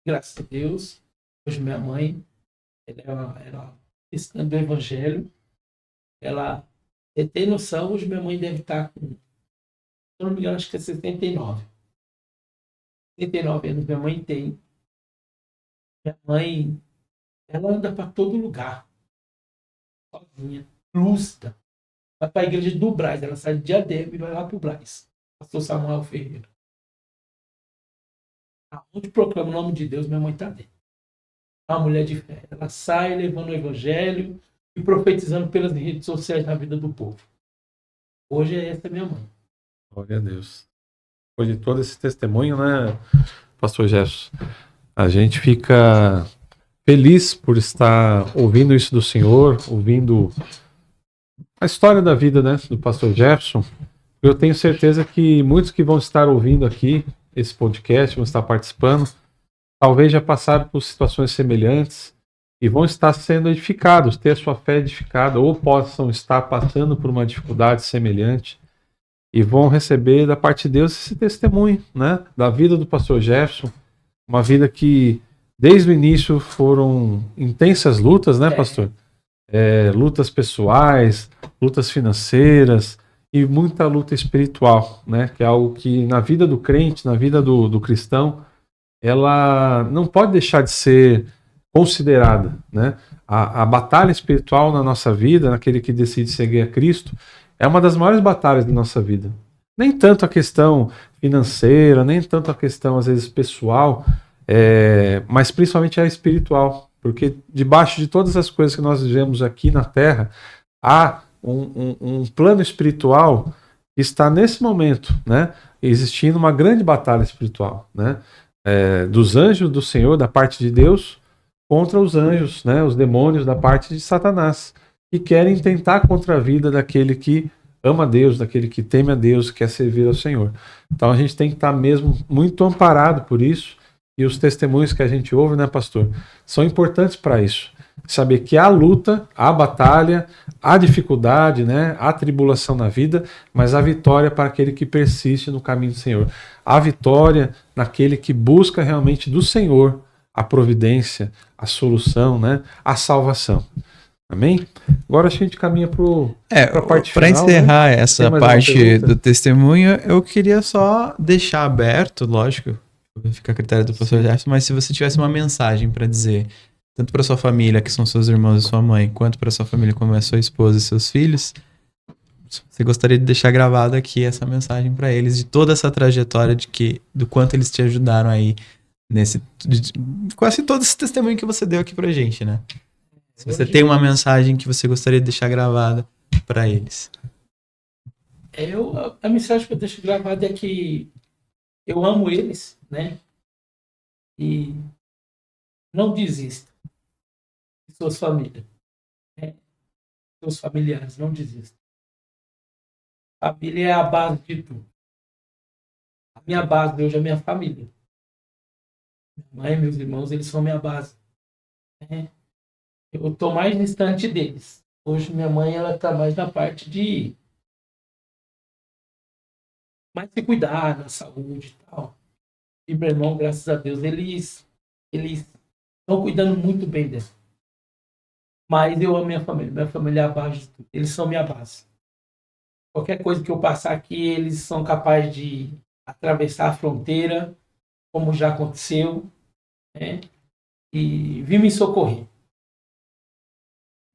Graças a Deus, hoje minha mãe, ela cristã do Evangelho, ela tem noção, hoje minha mãe deve estar com, se eu não me engano, acho que é 69. 69 anos minha mãe tem. Minha mãe, ela anda para todo lugar. Sozinha. Lúcida. Vai para a igreja do Brás. Ela sai de Diadema e vai lá para o Brás. Pastor Samuel Ferreira. Onde proclama o nome de Deus, minha mãe está dentro. É uma mulher de fé. Ela sai levando o evangelho e profetizando pelas redes sociais na vida do povo. Hoje essa é minha mãe. Glória a Deus. Depois de todo esse testemunho, né, Pastor Jefferson, a gente fica feliz por estar ouvindo isso do Senhor, ouvindo a história da vida, né, do Pastor Jefferson. Eu tenho certeza que muitos que vão estar ouvindo aqui esse podcast, vão estar participando, talvez já passaram por situações semelhantes e vão estar sendo edificados, ter a sua fé edificada, ou possam estar passando por uma dificuldade semelhante e vão receber da parte de Deus esse testemunho, né, da vida do Pastor Jefferson, uma vida que desde o início foram intensas lutas, né, pastor? Lutas pessoais, lutas financeiras e muita luta espiritual, né, que é algo que na vida do crente, na vida do cristão, ela não pode deixar de ser considerada, né? A batalha espiritual na nossa vida, naquele que decide seguir a Cristo, é uma das maiores batalhas da nossa vida. Nem tanto a questão financeira, nem tanto a questão, às vezes, pessoal, mas principalmente a espiritual. Porque debaixo de todas as coisas que nós vivemos aqui na Terra, há um plano espiritual que está nesse momento, né, existindo uma grande batalha espiritual, né, dos anjos do Senhor, da parte de Deus, contra os anjos, né, os demônios da parte de Satanás, que querem tentar contra a vida daquele que ama a Deus, daquele que teme a Deus, que quer servir ao Senhor. Então a gente tem que estar mesmo muito amparado por isso, e os testemunhos que a gente ouve, né, pastor, são importantes para isso. Saber que há luta, há batalha, há dificuldade, né, há tribulação na vida, mas há vitória para aquele que persiste no caminho do Senhor. Há vitória naquele que busca realmente do Senhor a providência, a solução, né, a salvação. Amém? Agora a gente caminha para a parte Para final. encerrar, né? essa Tem mais uma parte pergunta? do testemunho, eu queria só deixar aberto, lógico, fica a critério do pastor Jefferson, mas se você tivesse uma mensagem para dizer, tanto para sua família, que são seus irmãos e sua mãe, quanto para sua família, como é sua esposa e seus filhos, você gostaria de deixar gravado aqui essa mensagem para eles, de toda essa trajetória, do quanto eles te ajudaram aí quase todo esse testemunho que você deu aqui pra gente, né? Se você tem uma mensagem que você gostaria de deixar gravada para eles. A mensagem que eu deixo gravada é que eu amo eles, né? E não desista de suas famílias, né? Seus familiares, não desistam. A família é a base de tudo. A minha base hoje é a minha família. Minha mãe e meus irmãos, eles são minha base, né? Eu estou mais distante deles. Hoje minha mãe, ela está mais na parte de mais se cuidar na saúde e tal. E meu irmão, graças a Deus, eles estão cuidando muito bem dele. Mas eu amo minha família é a base de tudo. Eles são minha base. Qualquer coisa que eu passar aqui, eles são capazes de atravessar a fronteira, como já aconteceu, né? E vir me socorrer.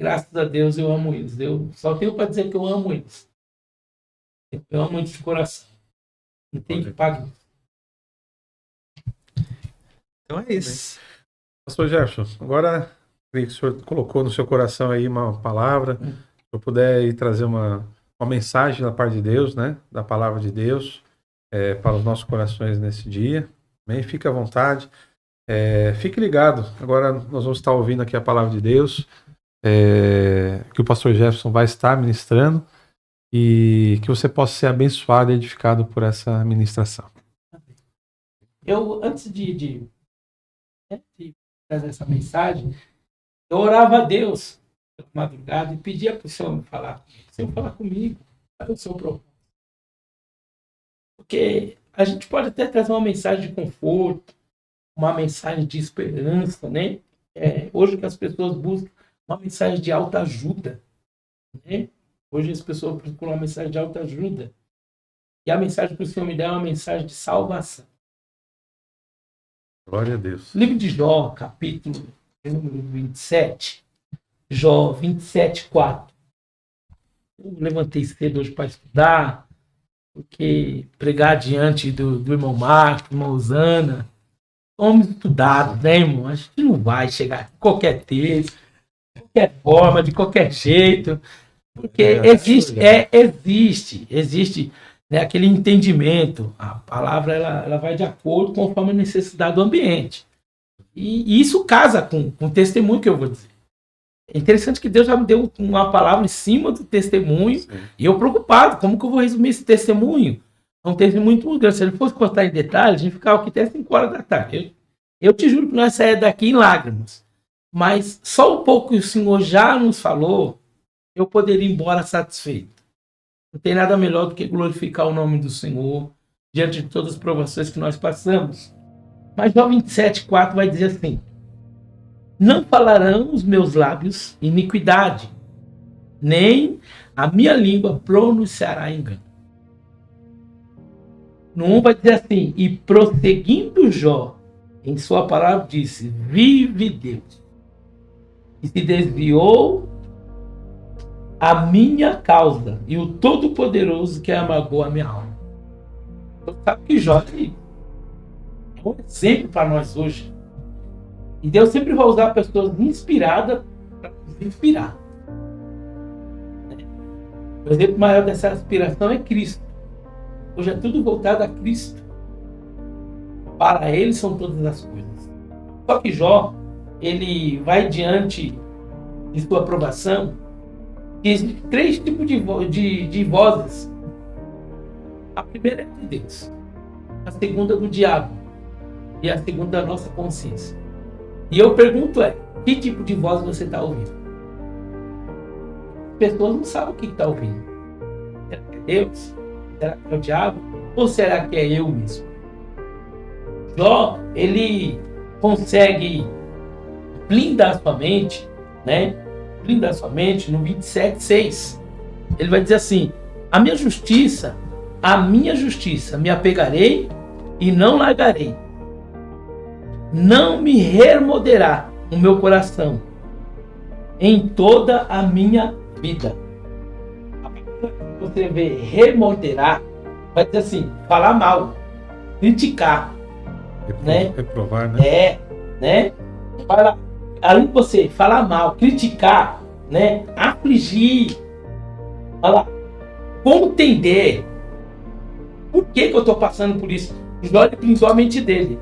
Graças a Deus eu amo eles. Eu só tenho para dizer que eu amo eles. Eu amo eles de coração. Não tem que pagar. Então é isso. Pastor Jefferson, agora que o senhor colocou no seu coração aí uma palavra, se eu puder ir trazer uma mensagem da parte de Deus, né? Da palavra de Deus para os nossos corações nesse dia. Amém? Fique à vontade. Fique ligado. Agora nós vamos estar ouvindo aqui a palavra de Deus, que o pastor Jefferson vai estar ministrando, e que você possa ser abençoado e edificado por essa ministração. Eu, antes de trazer essa mensagem, eu orava a Deus pela madrugada e pedia para o Senhor me falar. O Senhor falar comigo, qual é o seu propósito? Porque a gente pode até trazer uma mensagem de conforto, uma mensagem de esperança, né? Hoje que as pessoas buscam uma mensagem de autoajuda, né? Hoje as pessoas procuram uma mensagem de autoajuda. E a mensagem que o Senhor me dá é uma mensagem de salvação. Glória a Deus. Livro de Jó, capítulo número 27. Jó 27, 4. Eu levantei cedo hoje para estudar, porque pregar diante do irmão Marcos, irmão Osana, homens estudados, né, irmão? A gente não vai chegar de qualquer texto, de qualquer forma, de qualquer jeito, porque existe, né, aquele entendimento. A palavra ela vai de acordo conforme a necessidade do ambiente. E isso casa com o testemunho que eu vou dizer. É interessante que Deus já me deu uma palavra em cima do testemunho. Sim. E eu preocupado, como que eu vou resumir esse testemunho? É um testemunho muito grande. Se ele fosse contar em detalhes, a gente ficava aqui até 5 horas da tarde. Eu te juro que nós saímos daqui em lágrimas. Mas só um pouco que o Senhor já nos falou, eu poderia ir embora satisfeito. Não tem nada melhor do que glorificar o nome do Senhor diante de todas as provações que nós passamos. Mas Jó 27, 4 vai dizer assim: não falarão os meus lábios iniquidade, nem a minha língua pronunciará engano. No 1 vai dizer assim: e prosseguindo Jó, em sua palavra disse, vive Deus. E se desviou a minha causa e o Todo-Poderoso que amagou a minha alma. Você sabe que Jó é um exemplo para nós hoje. E Deus sempre vai usar pessoas inspiradas para nos inspirar. O exemplo maior dessa inspiração é Cristo. Hoje é tudo voltado a Cristo. Para Ele são todas as coisas. Só que Jó, ele vai diante de sua aprovação, existem 3 tipos de vozes. A primeira é de Deus, a segunda do diabo e a segunda da nossa consciência. E eu pergunto que tipo de voz você está ouvindo? As pessoas não sabem o que está ouvindo. Será que é Deus? Será que é o diabo? Ou será que é eu mesmo? Jó, ele consegue blindar sua mente, né? Blindar sua mente no 27:6. Ele vai dizer assim: a minha justiça me apegarei e não largarei. Não me remoderá o meu coração em toda a minha vida. Você vê remoderar, vai dizer assim, falar mal, criticar, né? Reprovar, né? Né? Além de você falar mal, criticar, né? Afligir, falar, contender. Por que eu estou passando por isso? Jó blindou a mente dele.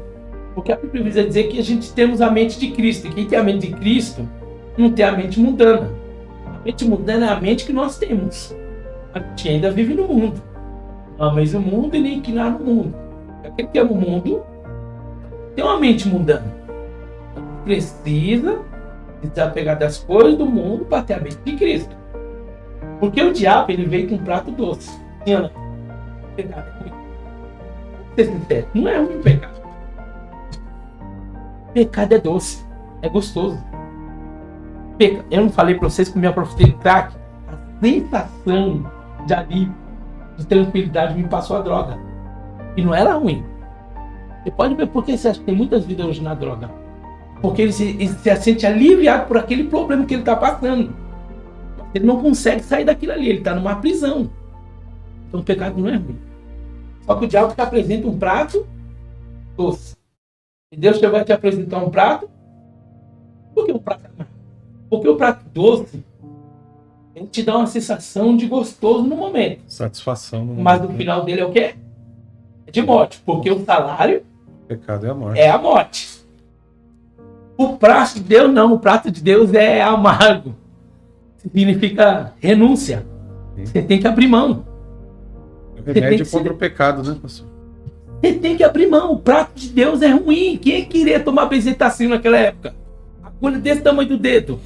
Porque a Bíblia vai dizer que a gente temos a mente de Cristo. E quem tem a mente de Cristo não tem a mente mundana. A mente mundana é a mente que nós temos. A gente ainda vive no mundo. Não ameis o mundo e nem inclinar no mundo. Aquele que ama o mundo tem uma mente mundana. Precisa se desapegar das coisas do mundo para ter a mente de Cristo. Porque o diabo, ele veio com um prato doce. Ana, pecado é ruim. Vou ser sincero, não é ruim o pecado. Pecado é doce, é gostoso. Eu não falei para vocês que minha profecia de crack, a sensação de alívio, de tranquilidade me passou a droga. E não era ruim. Você pode ver por que você acha que tem muitas vidas hoje na droga. Porque ele se sente aliviado por aquele problema que ele está passando. Ele não consegue sair daquilo ali, ele está numa prisão. Então o pecado não é ruim. Só que o diabo te apresenta um prato doce. E Deus vai te apresentar um prato. Por que o prato é amargo? Porque o prato doce, ele te dá uma sensação de gostoso no momento. Satisfação no momento. Mas no final dele é o quê? É de morte. Porque o salário O pecado é a morte. é a morte. O prato de Deus não. O prato de Deus é amargo. Significa renúncia. Sim. Você tem que abrir mão. Remédio contra o pecado, né, pastor? Você tem que abrir mão. O prato de Deus é ruim. Quem queria tomar benzetacil naquela época? A agulha desse tamanho do dedo.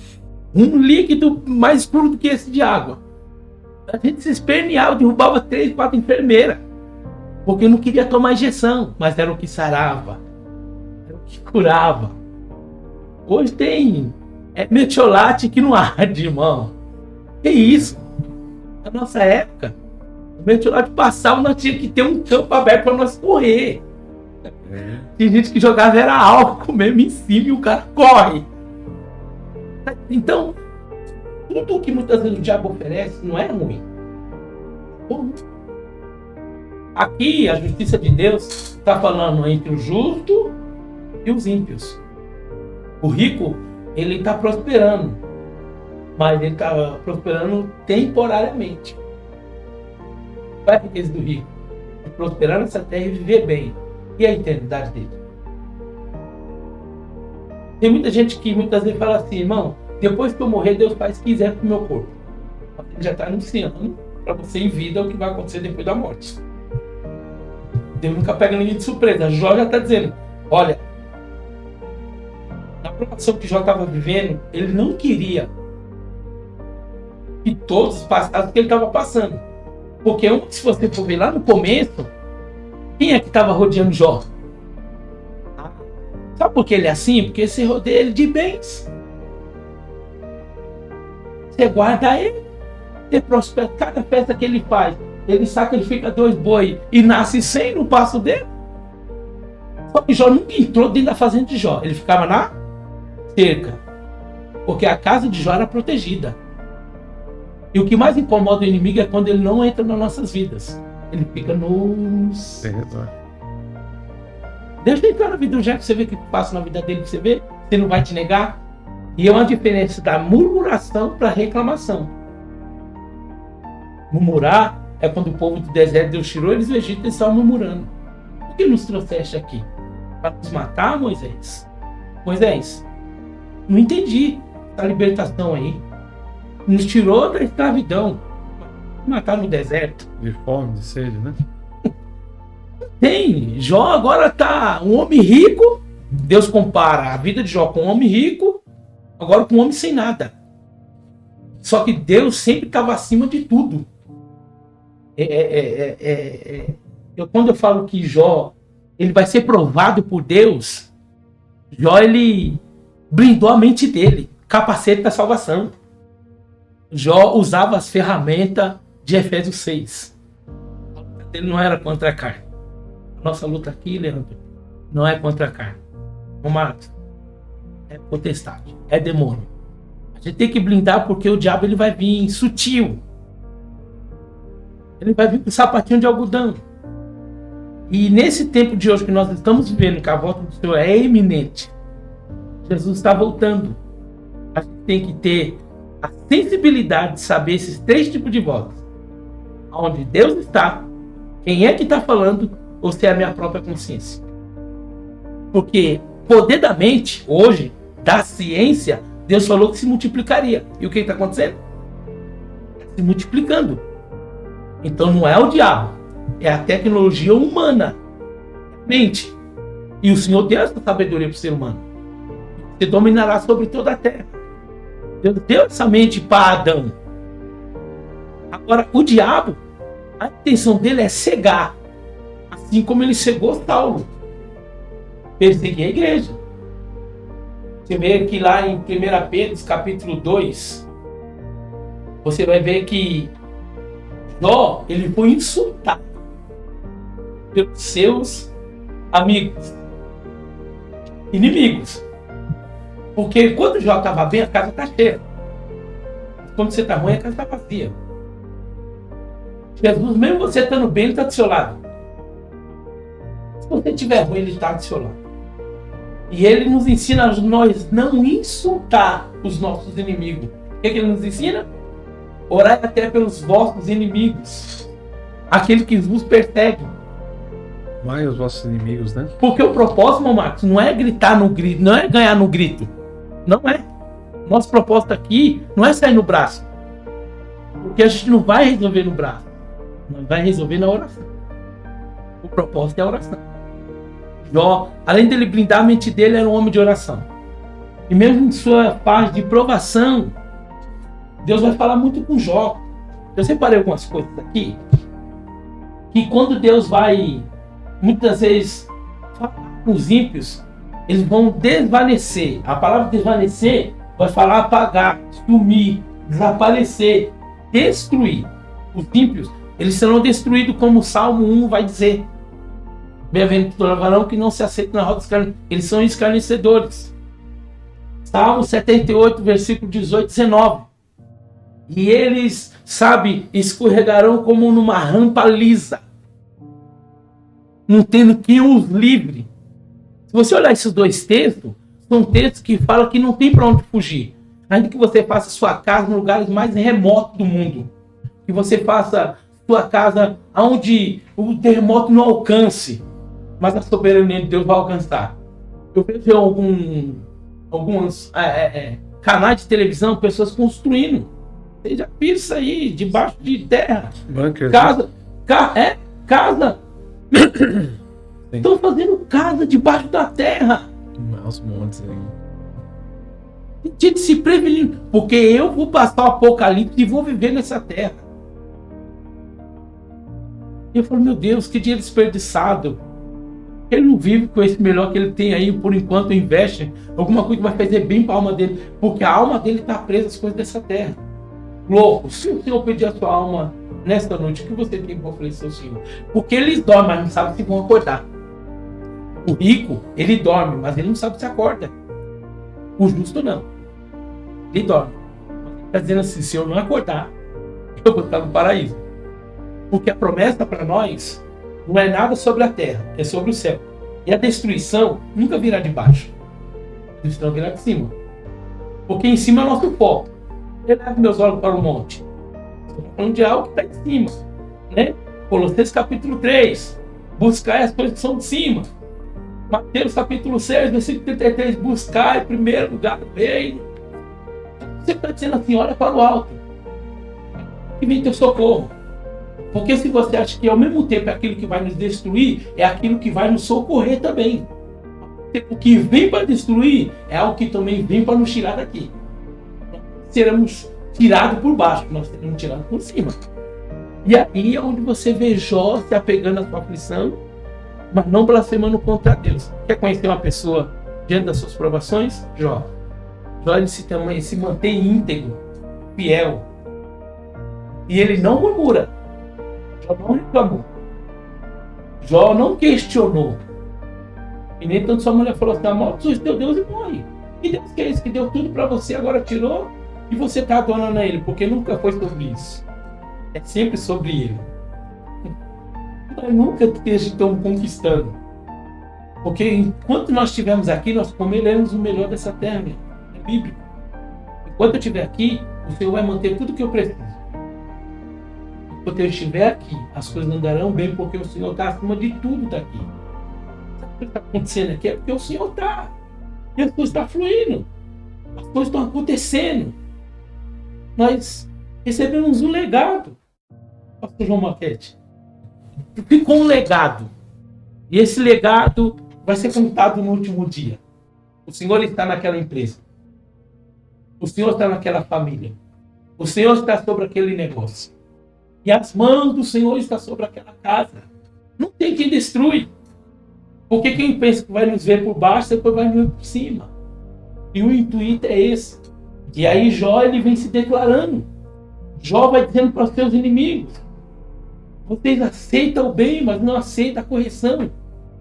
Um líquido mais escuro do que esse de água. A gente se esperneava, derrubava 3, 4 enfermeiras. Porque não queria tomar injeção. Mas era o que sarava. Era o que curava. Hoje tem metiolate que não arde, irmão. Que isso? Na nossa época, o metiolate passava, nós tínhamos que ter um campo aberto para nós correr. Tem gente que jogava era álcool mesmo em cima e o cara corre. Então, tudo que muitas vezes o diabo oferece não é ruim. Bom, aqui a justiça de Deus está falando entre o justo e os ímpios. O rico, ele está prosperando, mas ele está prosperando temporariamente. Qual é a riqueza do rico? De prosperar nessa terra e viver bem. E a eternidade dele? Tem muita gente que muitas vezes fala assim, irmão, depois que eu morrer, Deus faz o que quiser com o meu corpo. Ele já está anunciando para você em vida o que vai acontecer depois da morte. Deus nunca pega ninguém de surpresa. Jó já está dizendo, olha, na provação que Jó estava vivendo, ele não queria que todos passassem o que ele estava passando. Porque se você for ver lá no começo, quem é que estava rodeando Jó? Sabe por que ele é assim? Porque você rodeia ele de bens. Você guarda ele, você prospera. Cada festa que ele faz, ele sacrifica 2 boi e nasce 100 no passo dele. Só que Jó nunca entrou dentro da fazenda de Jó. Ele ficava na cerca. Porque a casa de Jó era protegida. E o que mais incomoda o inimigo é quando ele não entra nas nossas vidas. Ele fica nos... Deixa ele entrar na vida do Jeff, você vê o que passa na vida dele, você vê? Você não vai te negar? E é uma diferença da murmuração para reclamação. Murmurar é quando o povo do deserto Deus tirou eles do Egito e eles estavam murmurando. Por que nos trouxeste aqui? Para nos matar, Moisés? Moisés, Não entendi essa libertação aí. Nos tirou da escravidão. Matar no deserto. De fome, de sede, né? Tem. Jó agora tá um homem rico. Deus compara a vida de Jó com um homem rico, agora com um homem sem nada. Só que Deus sempre estava acima de tudo. Quando eu falo que Jó ele vai ser provado por Deus, Jó ele blindou a mente dele, capacete da salvação. Jó usava as ferramentas de Efésios 6. A luta dele não era contra a carne. A nossa luta aqui, Leandro, não é contra a carne. Marcos, é potestade, é demônio. A gente tem que blindar porque o diabo ele vai vir sutil. Ele vai vir com sapatinho de algodão. E nesse tempo de hoje que nós estamos vivendo, que a volta do Senhor é iminente, Jesus está voltando. A gente tem que ter a sensibilidade de saber esses 3 tipos de vozes. Onde Deus está, quem é que está falando, ou se é a minha própria consciência. Porque poder da mente, hoje, da ciência, Deus falou que se multiplicaria. E o que está acontecendo? Está se multiplicando. Então não é o diabo, é a tecnologia humana. Mente. E o Senhor deu essa sabedoria para o ser humano. Você dominará sobre toda a terra. Deus deu essa mente para Adão. Agora, o diabo, a intenção dele é cegar. Assim como ele cegou Saulo. Perseguir a igreja. Você vê que lá em 1 Pedro, capítulo 2, você vai ver que Jó, ele foi insultado pelos seus amigos, inimigos. Porque quando Jó estava bem, a casa está cheia. Quando você está ruim, a casa está vazia. Jesus, mesmo você estando bem, ele está do seu lado. Se você estiver ruim, ele está do seu lado. E ele nos ensina a nós não insultar os nossos inimigos. O que ele nos ensina? Orai até pelos vossos inimigos. Aquele que vos persegue. Amai os vossos inimigos, né? Porque o propósito, meu Marcos, não é gritar no grito, não é ganhar no grito. Não é. Nosso propósito aqui não é sair no braço. Porque a gente não vai resolver no braço. Nós vai resolver na oração. O propósito é a oração. Jó, além dele blindar a mente dele, era um homem de oração. E mesmo em sua fase de provação, Deus vai falar muito com Jó. Eu separei algumas coisas aqui, que quando Deus vai, muitas vezes, falar com os ímpios, eles vão desvanecer. A palavra desvanecer vai falar apagar, sumir, desaparecer, destruir. Os ímpios, eles serão destruídos, como o Salmo 1 vai dizer. Bem-aventurado o varão que não se aceita na roda dos escarnecedores. Eles são escarnecedores. Salmo 78, versículo 18 e 19. E eles, escorregarão como numa rampa lisa, não tendo quem os livre. Se você olhar esses 2 textos, são textos que falam que não tem para onde fugir. Ainda que você faça sua casa em lugares mais remotos do mundo. Que você faça sua casa onde o terremoto não alcance. Mas a soberania de Deus vai alcançar. Eu vejo alguns canais de televisão, pessoas construindo. Você já viu isso aí, debaixo de terra. Bunkers. Casa. Estão fazendo casa debaixo da terra. Aos montes aí. Tem gente se prevenindo. Porque eu vou passar o apocalipse e vou viver nessa terra. E eu falo, meu Deus, que dinheiro desperdiçado. Ele não vive com esse melhor que ele tem aí, por enquanto investe alguma coisa que vai fazer bem para a alma dele, porque a alma dele está presa às coisas dessa terra. Louco, se o Senhor pedir a sua alma nesta noite, o que você tem para oferecer ao Senhor? Porque eles dormem, mas não sabem se vão acordar. O rico, ele dorme, mas ele não sabe se acorda. O justo não. Ele dorme. Ele está dizendo assim, se eu não acordar, eu vou estar no paraíso. Porque a promessa para nós não é nada sobre a terra, é sobre o céu. E a destruição nunca virá de baixo. A destruição virá de cima. Porque em cima é o nosso foco. Eu levo meus olhos para o monte. Estou falando de algo que está em cima. Né? Colossenses capítulo 3. Buscar as coisas que são de cima. Mateus capítulo 6, versículo 33, buscar em primeiro lugar o reino. Você está dizendo assim, olha para o alto, que vem teu socorro. Porque se você acha que ao mesmo tempo é aquilo que vai nos destruir, é aquilo que vai nos socorrer também. O que vem para destruir é algo que também vem para nos tirar daqui. Seremos tirados por baixo, nós seremos tirados por cima. E aí é onde você vê Jó se apegando à sua aflição, mas não blasfemando contra Deus. Quer conhecer uma pessoa diante das suas provações? Jó. Jó ele se mantém íntegro, fiel. E ele não murmura. Jó não reclamou. Jó não questionou. E nem tanto sua mulher falou assim, amaldiçoe teu Deus e morre. E Deus que é isso? Que deu tudo para você, agora tirou e você está adorando a Ele. Porque nunca foi sobre isso. É sempre sobre Ele. Nós nunca estamos conquistando. Porque enquanto nós estivermos aqui, nós comeremos o melhor dessa terra. É bíblico. Enquanto eu estiver aqui, o Senhor vai manter tudo que eu preciso. Enquanto eu estiver aqui, as coisas andarão bem, porque o Senhor está acima de tudo daqui. Sabe o que está acontecendo aqui? É porque o Senhor está. E as coisas estão fluindo. As coisas estão acontecendo. Nós recebemos um legado. Pastor João Marquete. Ficou um legado. E esse legado vai ser contado no último dia. O Senhor está naquela empresa. O Senhor está naquela família. O Senhor está sobre aquele negócio. E as mãos do Senhor estão sobre aquela casa. Não tem quem destrui. Porque quem pensa que vai nos ver por baixo, depois vai nos ver por cima. E o intuito é esse. E aí Jó ele vem se declarando. Jó vai dizendo para os seus inimigos. Vocês aceitam o bem, mas não aceitam a correção.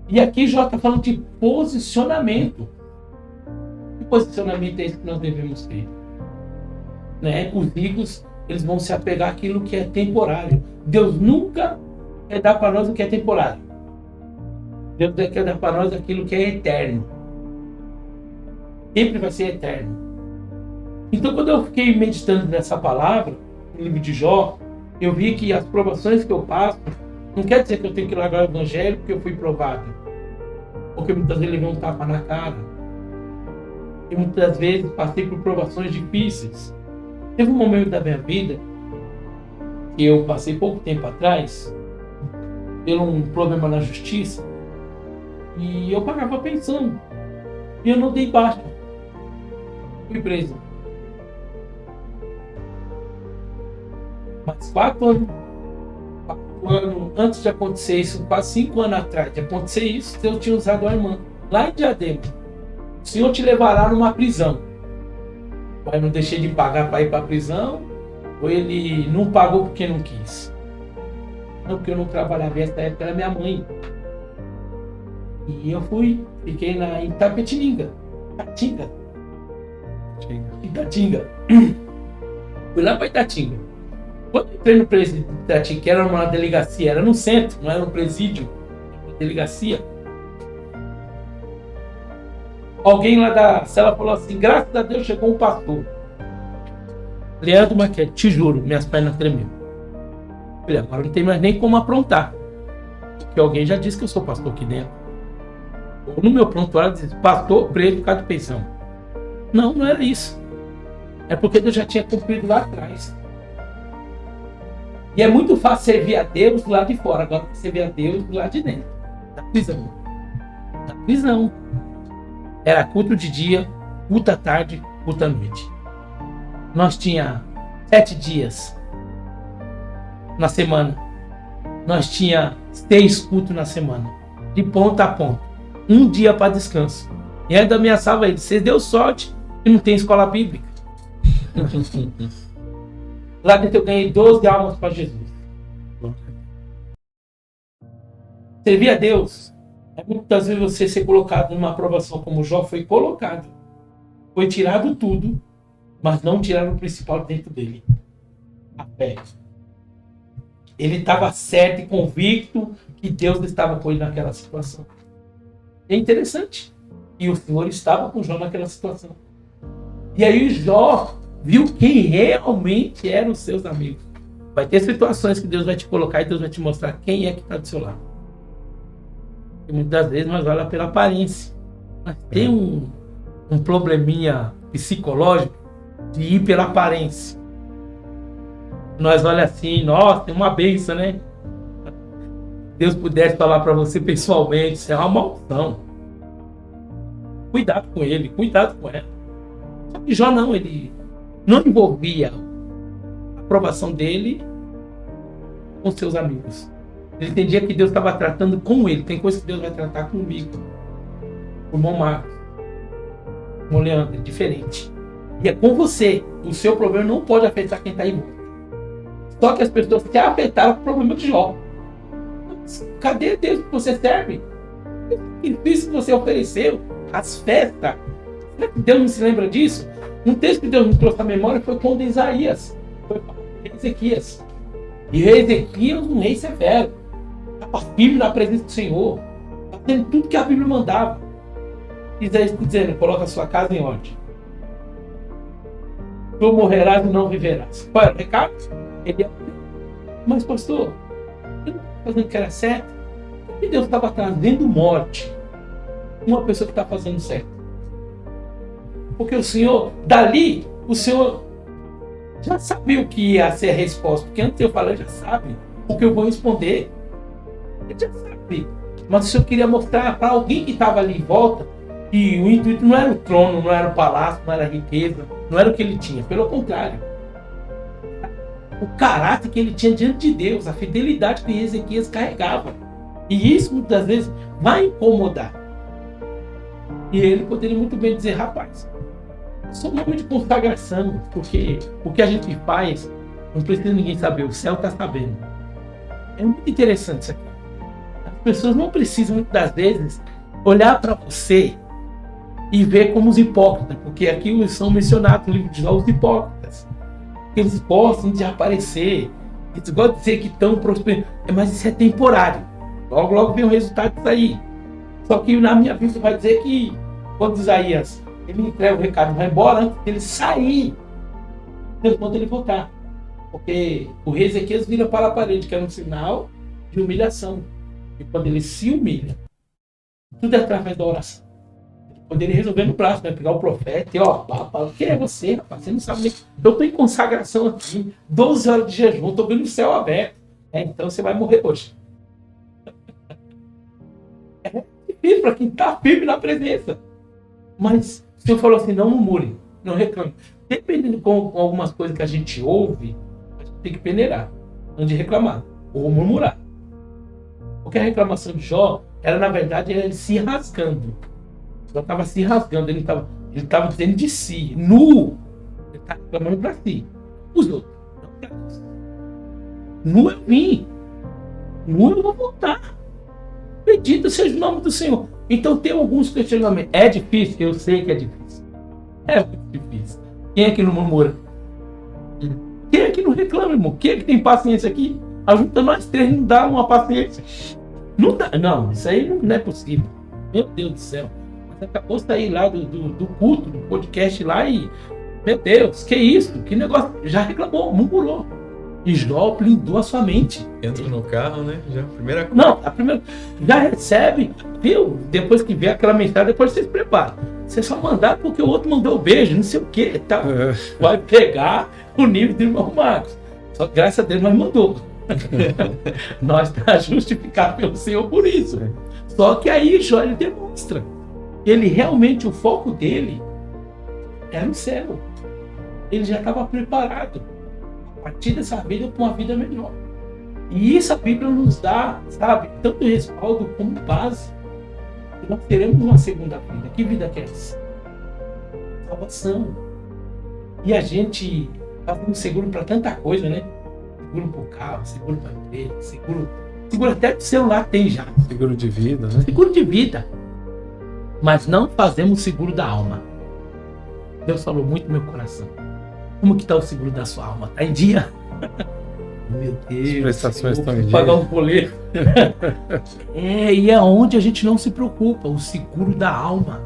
E aqui Jó está falando de posicionamento. Que posicionamento é esse que nós devemos ter? Né? Os ricos, eles vão se apegar àquilo que é temporário. Deus nunca quer dar para nós o que é temporário. Deus quer dar para nós aquilo que é eterno. Sempre vai ser eterno. Então, quando eu fiquei meditando nessa palavra, no livro de Jó, eu vi que as provações que eu passo, não quer dizer que eu tenho que largar o evangelho porque eu fui provado. Porque muitas vezes levei um tapa na cara. E muitas vezes passei por provações difíceis. Teve um momento da minha vida que eu passei pouco tempo atrás por um problema na justiça e eu pagava pensão. E eu não dei baixa. Fui preso. Mas 4 anos antes de acontecer isso, quase 5 anos atrás de acontecer isso, eu tinha usado a irmã lá em Diadema. O Senhor te levará numa prisão. Pai, não deixei de pagar para ir para a prisão, ou ele não pagou porque não quis? Não, porque eu não trabalhava. Essa época era minha mãe. E eu fiquei em Itapetininga. Itatinga. Fui lá para Itatinga. Quando eu entrei no presídio de Itatinga, que era uma delegacia, era no centro, não era um presídio, era uma delegacia. Alguém lá da cela falou assim, graças a Deus chegou um pastor. Leandro Marquete, te juro, minhas pernas tremiam. Falei, agora não tem mais nem como aprontar. Porque alguém já disse que eu sou pastor aqui dentro. Ou no meu prontuário diz, pastor preso por causa de pensão. Não, não era isso. É porque Deus já tinha cumprido lá atrás. E é muito fácil servir a Deus do lado de fora, agora servir a Deus do lado de dentro. Da prisão. Da prisão. Era culto de dia, culto à tarde, culto à noite. Nós tinha 7 dias na semana. Nós tinha 6 cultos na semana. De ponta a ponta. Um dia para descanso. E ainda ameaçava ele. Você deu sorte e não tem escola bíblica. Lá dentro eu ganhei 12 almas para Jesus. Servir a Deus é muitas vezes você ser colocado numa aprovação como Jó foi colocado. Foi tirado tudo, mas não tiraram o principal dentro dele. A fé. Ele estava certo e convicto que Deus estava com ele naquela situação. É interessante. E o Senhor estava com Jó naquela situação. E aí Jó viu quem realmente eram os seus amigos. Vai ter situações que Deus vai te colocar e Deus vai te mostrar quem é que está do seu lado. E muitas vezes nós olhamos pela aparência. Mas tem um probleminha psicológico de ir pela aparência. Nós olhamos assim, nossa, tem uma bênção, né? Deus pudesse falar para você pessoalmente, isso é uma maldição. Cuidado com ele, cuidado com ela. Só que Jó não, ele não envolvia a aprovação dele com seus amigos. Ele entendia que Deus estava tratando com ele. Tem coisa que Deus vai tratar comigo. O irmão Marcos, o irmão Leandro, é diferente. E é com você. O seu problema não pode afetar quem está aí. Só que as pessoas se afetaram com o problema de Jó. Cadê Deus que você serve? O sacrifício que você ofereceu, as festas. Será que Deus não se lembra disso? Um texto que Deus me trouxe à memória foi quando Isaías foi para Ezequias. E Ezequias, um rei severo, estava firme na presença do Senhor, fazendo tudo que a Bíblia mandava. Isaías dizendo: coloca a sua casa em ordem. Tu morrerás e não viverás. Qual era o recado? Ele ia... Mas pastor, eu não estava fazendo o que era certo. E Deus estava trazendo morte. Uma pessoa que está fazendo certo. Porque o Senhor, dali, o Senhor já sabia o que ia ser a resposta. Porque antes de eu falar, ele já sabe o que eu vou responder. Ele já sabe. Mas o Senhor queria mostrar para alguém que estava ali em volta que o intuito não era o trono, não era o palácio, não era a riqueza, não era o que ele tinha. Pelo contrário. O caráter que ele tinha diante de Deus, a fidelidade que Ezequias carregava. E isso muitas vezes vai incomodar. E ele poderia muito bem dizer: rapaz, eu sou um homem de consagração, porque o que a gente faz não precisa ninguém saber, o céu está sabendo. É muito interessante isso aqui. As pessoas não precisam muitas das vezes olhar para você e ver como os hipócritas, porque aqui são mencionados no livro de Jó os hipócritas. Eles gostam de aparecer, eles gostam de dizer que estão prosperando, mas isso é temporário. Logo, logo vem o resultado disso aí. Só que na minha Bíblia vai dizer que quando Isaías ele entrega o recado, vai embora, antes dele sair, Deus manda ele voltar. Porque o rei Ezequias vira para a parede, que é um sinal de humilhação. E quando ele se humilha, tudo é através da oração. Ele poderia resolver no braço, né? Pegar o profeta e quem é você, rapaz? Você não sabe nem. Eu estou em consagração aqui, 12 horas de jejum, estou vendo o céu aberto. Então você vai morrer hoje. É difícil para quem está firme na presença. Mas o Senhor falou assim: não murmure, não reclame. Dependendo com algumas coisas que a gente ouve, a gente tem que peneirar, antes de reclamar, ou murmurar. Porque a reclamação de Jó era, na verdade, ele se rasgando. Jó estava se rasgando, ele estava dizendo de si, nu. Ele está reclamando para si. Os outros, não para Deus. Nu eu vim, nu eu vou voltar. Bendito seja o nome do Senhor. Então tem alguns questionamentos. É difícil? Eu sei que é difícil. É muito difícil. Quem é que não murmura? Quem é que não reclama, irmão? Quem é que tem paciência aqui? Ajuda nós três, não dá uma paciência. Não dá. Não, isso aí não é possível. Meu Deus do céu. Você acabou de sair lá do culto, do podcast lá e... Meu Deus, que isso? Que negócio? Já reclamou, murmurou. E Jó blindou a sua mente. Entra no carro, né? Já, primeira coisa. Não, a primeira. Já recebe, viu? Depois que vê aquela mensagem, depois você se prepara. Você só mandar porque o outro mandou o beijo, não sei o que, tá? Vai pegar o nível do irmão Marcos. Só que graças a Deus nós mandou. Nós está justificado pelo Senhor por isso. Só que aí Jó ele demonstra. Ele realmente, o foco dele era o céu. Ele já estava preparado a partir dessa vida para uma vida melhor. E isso a Bíblia nos dá, sabe, tanto respaldo como base. E nós teremos uma segunda vida. Que vida que é essa? Salvação. E a gente está dando seguro para tanta coisa, né? Seguro para o carro, seguro para a empresa, seguro até do celular tem já. Seguro de vida, né? Seguro de vida. Mas não fazemos seguro da alma. Deus falou muito no meu coração. Como que está o seguro da sua alma? Está em dia? Meu Deus. As prestações estão em dia. Pagar um boleto. E é onde a gente não se preocupa. O seguro da alma.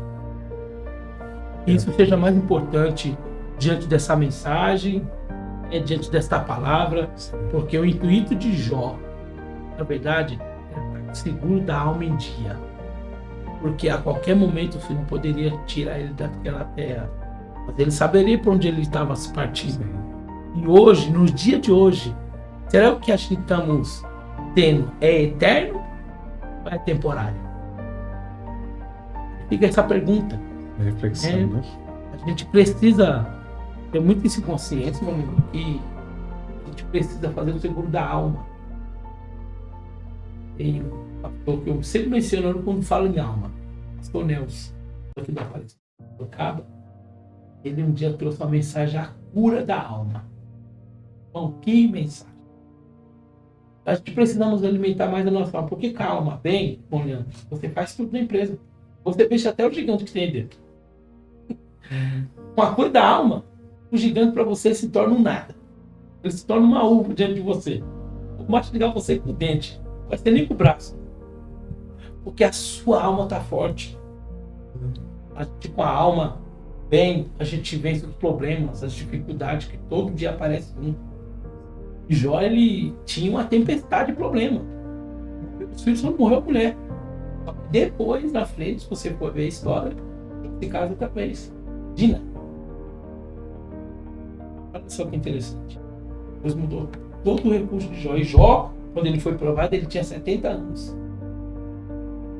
Isso seja mais importante diante dessa mensagem, diante desta palavra, porque o intuito de Jó, na verdade, é o seguro da alma em dia. porque a qualquer momento o Senhor poderia tirar ele daquela terra, mas ele saberia por onde ele estava se partindo. E hoje, no dia de hoje, será que o que a gente estamos tendo é eterno ou é temporário? Fica essa pergunta. Reflexão, né? A gente precisa ter muito isso em consciência, meu amigo, que a gente precisa fazer o seguro da alma. Tem um pastor que eu sempre menciono quando falo em alma, pastor Nelson, aqui da Aparecida de Sorocaba. Ele um dia trouxe uma mensagem, a cura da alma. Bom, que mensagem! A gente precisamos alimentar mais a nossa alma, porque calma, bem, Leandro, você faz tudo na empresa. Você deixa até o gigante que tem dentro. Com a cura da alma, o gigante para você se torna um nada. Ele se torna uma uva diante de você. Vou mastigar você com o dente. Não vai ser nem com o braço. Porque a sua alma está forte. A gente com a alma bem, a gente vence os problemas, as dificuldades que todo dia aparecem. E Jó, ele tinha uma tempestade de problema. Os filhos só morreu a mulher. Depois, na frente, se você for ver a história, se casa outra vez. Dina. Olha só que interessante. Deus mudou todo o recurso de Jó. E Jó, quando ele foi provado, ele tinha 70 anos.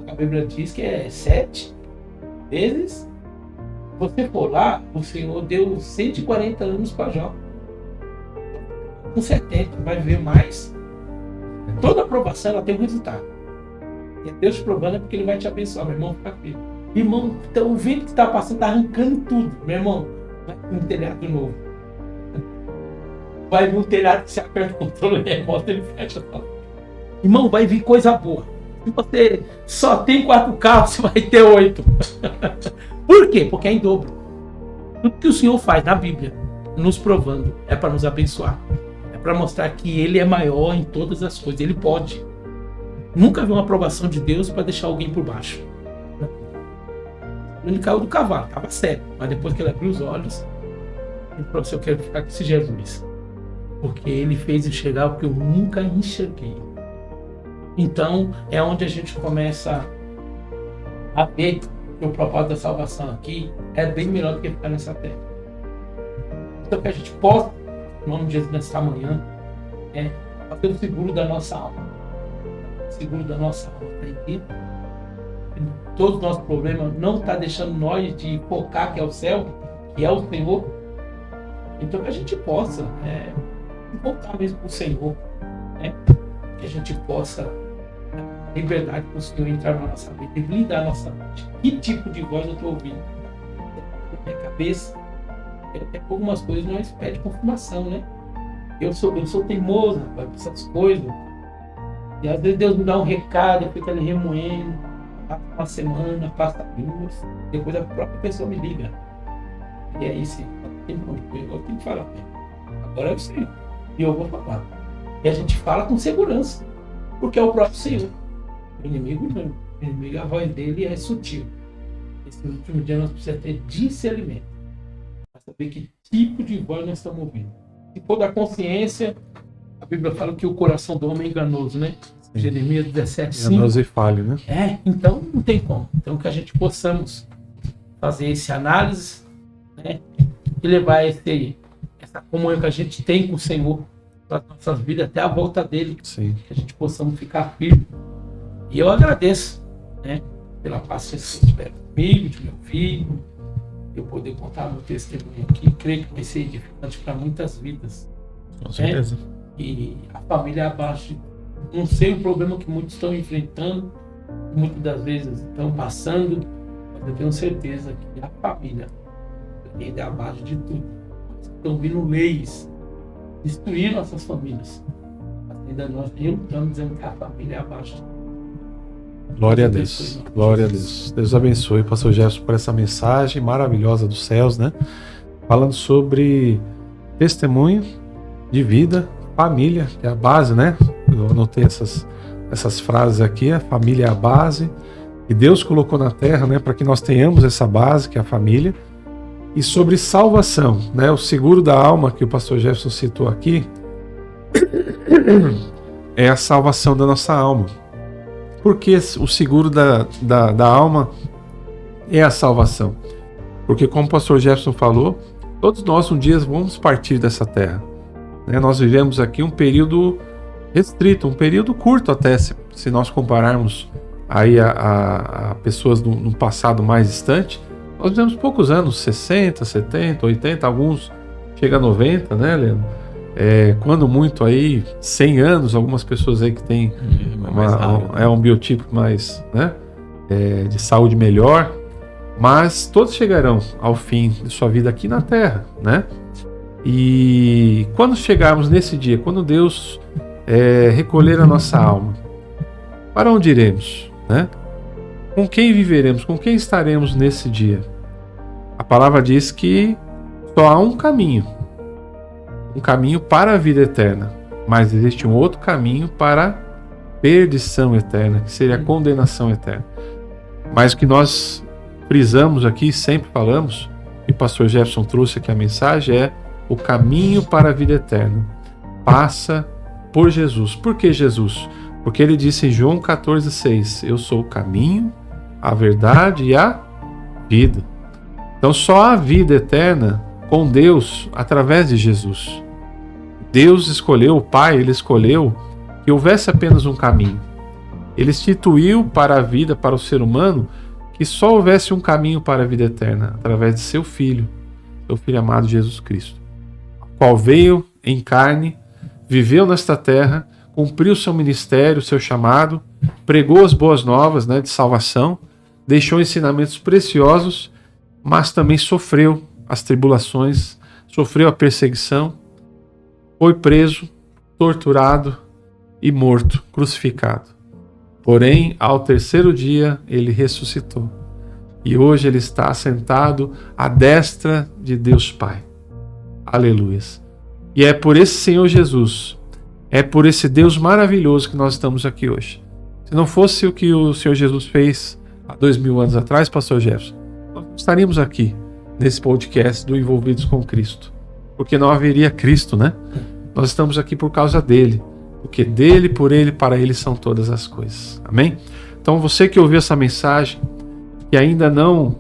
A Bíblia diz que é 7 vezes. Se você for lá, o Senhor deu 140 anos para Jó. Com 70, vai ver mais. Toda aprovação, ela tem um resultado. E Deus te provando é porque Ele vai te abençoar, meu irmão, fica firme. Irmão, então, o vento que está passando está arrancando tudo. Meu irmão, vai vir um telhado novo. Vai vir um telhado que você aperta o controle remoto, ele fecha. Irmão, vai vir coisa boa. Se você só tem 4 carros, você vai ter 8. Por quê? Porque é em dobro. Tudo que o Senhor faz na Bíblia, nos provando, é para nos abençoar. É para mostrar que Ele é maior em todas as coisas. Ele pode. Nunca vi uma aprovação de Deus para deixar alguém por baixo. Ele caiu do cavalo, estava sério. Mas depois que ele abriu os olhos, ele falou assim: eu quero ficar com esse Jesus. Porque ele fez enxergar o que eu nunca enxerguei. Então, é onde a gente começa a ver que o propósito da salvação aqui é bem melhor do que ficar nessa terra. Então, que a gente possa, em nome de Jesus, nessa manhã, fazer o seguro da nossa alma. Seguro da nossa alma está aqui. Todos os nossos problemas não está deixando nós de focar que é o céu, que é o Senhor. Então que a gente possa voltar mesmo para o Senhor, que a gente possa liberdade para o Senhor entrar na nossa vida e blindar a nossa mente. Que tipo de voz eu estou ouvindo? Na minha cabeça, até por algumas coisas nós pedimos confirmação, né? Eu sou teimoso, rapaz, por essas coisas. E às vezes Deus me dá um recado, eu fico ali remoendo, passa uma semana, passa 2, depois a própria pessoa me liga. E aí sim, eu tenho que falar. Agora eu sei, e eu vou falar. E a gente fala com segurança, porque é o próprio Senhor. O inimigo não. O inimigo, a voz dele é sutil. Esse último dia nós precisamos ter discernimento, para saber que tipo de voz nós estamos ouvindo. Se for da consciência, a Bíblia fala que o coração do homem é enganoso, né? Sim. Jeremias 17:5. Enganoso e falho, né? Então não tem como. Então que a gente possamos fazer esse análise, né? E levar essa comunhão que a gente tem com o Senhor para as nossas vidas até a volta dele. Sim. Que a gente possamos ficar firme. E eu agradeço, né? Pela paciência que tiver comigo, de meu filho, eu poder contar meu testemunho aqui. Creio que vai ser edificante para muitas vidas. Com certeza. E a família é abaixo. Não sei o problema que muitos estão enfrentando, muitas das vezes estão passando, mas eu tenho certeza que a família ainda é abaixo de tudo. Estão vindo leis destruir nossas famílias. Mas ainda nós estamos dizendo que a família é abaixo de tudo. Glória a Deus. Glória a Deus. Deus abençoe o pastor Jefferson por essa mensagem maravilhosa dos céus, né? Falando sobre testemunho de vida, família, que é a base, né? Eu anotei essas frases aqui, a família é a base, que Deus colocou na terra, né? Para que nós tenhamos essa base, que é a família. E sobre salvação, né? O seguro da alma que o pastor Jefferson citou aqui é a salvação da nossa alma. Porque o seguro da alma é a salvação. Porque, como o pastor Jefferson falou, todos nós um dia vamos partir dessa terra. Né? Nós vivemos aqui um período restrito, um período curto até, se nós compararmos aí a pessoas no passado mais distante. Nós vivemos poucos anos, 60, 70, 80, alguns chega a 90, né, Leandro? Quando muito aí, 100 anos, algumas pessoas aí que têm um biotipo mais, né, de saúde melhor, mas todos chegarão ao fim de sua vida aqui na Terra, né? E quando chegarmos nesse dia, quando Deus recolher a nossa alma, para onde iremos, né? Com quem viveremos? Com quem estaremos nesse dia? A palavra diz que só há um caminho para a vida eterna, mas existe um outro caminho para a perdição eterna, que seria a condenação eterna. Mas o que nós frisamos aqui, sempre falamos, e o pastor Jefferson trouxe aqui a mensagem, é o caminho para a vida eterna. Passa por Jesus. Por que Jesus? Porque ele disse em João 14,6, eu sou o caminho, a verdade e a vida. Então só há vida eterna com Deus através de Jesus. Deus escolheu, o Pai, ele escolheu que houvesse apenas um caminho. Ele instituiu para a vida, para o ser humano, que só houvesse um caminho para a vida eterna, através de seu Filho amado Jesus Cristo, o qual veio em carne, viveu nesta terra, cumpriu seu ministério, seu chamado, pregou as boas novas, né, de salvação, deixou ensinamentos preciosos, mas também sofreu as tribulações, sofreu a perseguição, foi preso, torturado e morto, crucificado. Porém, ao terceiro dia, ele ressuscitou. E hoje ele está sentado à destra de Deus Pai. Aleluia. E é por esse Senhor Jesus, é por esse Deus maravilhoso que nós estamos aqui hoje. Se não fosse o que o Senhor Jesus fez há 2000 anos atrás, pastor Jefferson, nós não estaríamos aqui nesse podcast do Envolvidos com Cristo. Porque não haveria Cristo, né? Nós estamos aqui por causa dele. Porque dele, por ele, para ele são todas as coisas. Amém? Então você que ouviu essa mensagem, que ainda não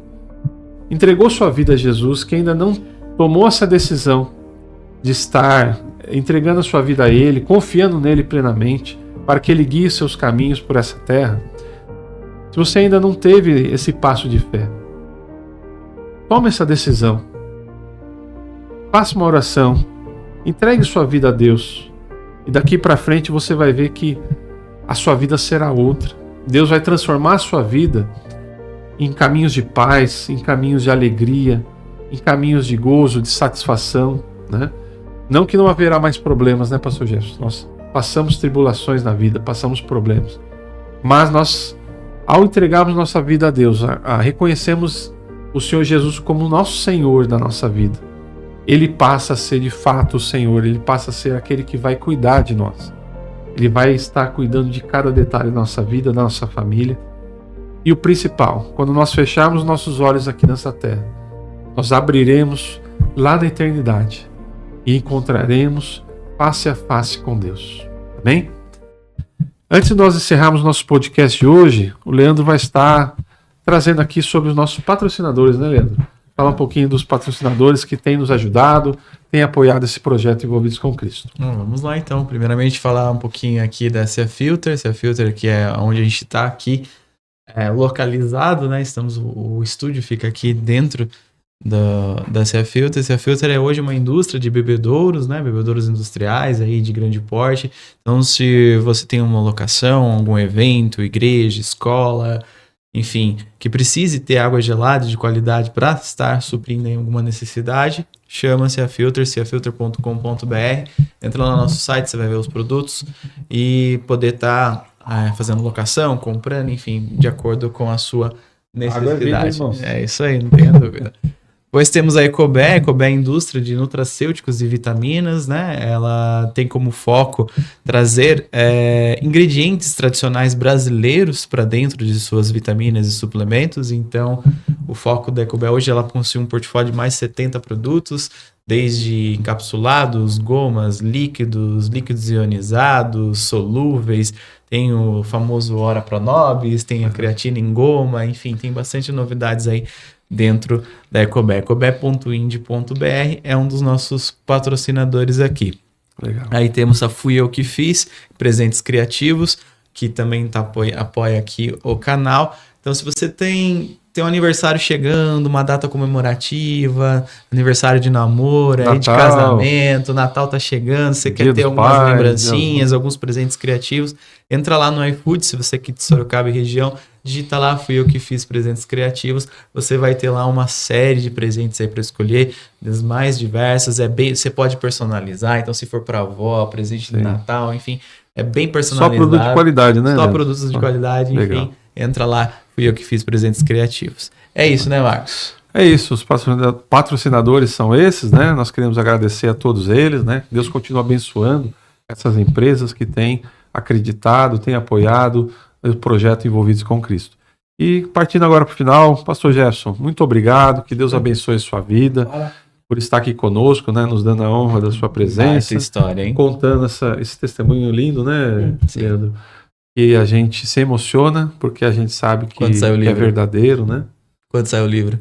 entregou sua vida a Jesus, que ainda não tomou essa decisão de estar entregando a sua vida a ele, confiando nele plenamente, para que ele guie seus caminhos por essa terra, se você ainda não teve esse passo de fé, tome essa decisão. Faça uma oração, entregue sua vida a Deus, e daqui para frente você vai ver que a sua vida será outra. Deus vai transformar a sua vida em caminhos de paz, em caminhos de alegria, em caminhos de gozo, de satisfação, né? Não que não haverá mais problemas, né, pastor Jefferson? Nós passamos tribulações na vida, passamos problemas, mas nós, ao entregarmos nossa vida a Deus, reconhecemos o Senhor Jesus como nosso Senhor da nossa vida. Ele passa a ser de fato o Senhor, ele passa a ser aquele que vai cuidar de nós. Ele vai estar cuidando de cada detalhe da nossa vida, da nossa família. E o principal, quando nós fecharmos nossos olhos aqui nessa terra, nós abriremos lá na eternidade e encontraremos face a face com Deus. Amém? Antes de nós encerrarmos nosso podcast de hoje, o Leandro vai estar trazendo aqui sobre os nossos patrocinadores, né, Leandro? Falar um pouquinho dos patrocinadores que têm nos ajudado, têm apoiado esse projeto Envolvidos com Cristo. Vamos lá então. Primeiramente falar um pouquinho aqui da CA Filter. CA Filter, que é onde a gente está aqui localizado, né? O estúdio fica aqui dentro da CA Filter. CA Filter é hoje uma indústria de bebedouros, né? Bebedouros industriais aí de grande porte. Então, se você tem uma locação, algum evento, igreja, escola, enfim, que precise ter água gelada de qualidade para estar suprindo em alguma necessidade, chama-se a Filter, ceafilter.com.br. Entra lá no nosso site, você vai ver os produtos e poder estar fazendo locação, comprando, enfim, de acordo com a sua necessidade. É isso aí, não tenha dúvida. Depois temos a Ecobé. Ecobé é a indústria de nutracêuticos e vitaminas, né? Ela tem como foco trazer ingredientes tradicionais brasileiros para dentro de suas vitaminas e suplementos. Então, o foco da Ecobé hoje, ela possui um portfólio de mais de 70 produtos, desde encapsulados, gomas, líquidos ionizados, solúveis. tem o famoso Ora Pronobis, tem a creatina em goma, enfim, tem bastante novidades aí dentro da Ecobé. Ecobé.ind.br é um dos nossos patrocinadores aqui. Legal. Aí temos a Fui Eu Que Fiz, Presentes Criativos, que também apoia aqui o canal. Então, se você tem um aniversário chegando, uma data comemorativa, aniversário de namoro, aí de Natal. casamento, Natal tá chegando, você Dia quer ter dos algumas pais, lembrancinhas, alguns presentes criativos, entra lá no iFood, se você é aqui de Sorocaba e região, digita lá, Fui Eu Que Fiz Presentes Criativos, você vai ter lá uma série de presentes aí para escolher, das mais diversas, você pode personalizar, então se for para avó, presente de Natal, enfim, é bem personalizado. Só produto de qualidade, né? Só produtos de qualidade, Legal. enfim, entra lá, Fui Eu Que Fiz Presentes Criativos. É isso, né, Marcos? É isso, os patrocinadores são esses, né? Nós queremos agradecer a todos eles, né? Deus continue abençoando essas empresas que têm acreditado, têm apoiado o projeto Envolvidos com Cristo. E partindo agora para o final, Pastor Jefferson, muito obrigado, que Deus abençoe a sua vida, por estar aqui conosco, né? Nos dando a honra da sua presença. Essa história, hein? Contando esse testemunho lindo, né, Sim. Leandro? E a gente se emociona, porque a gente sabe que é verdadeiro, né? Quando sai o livro?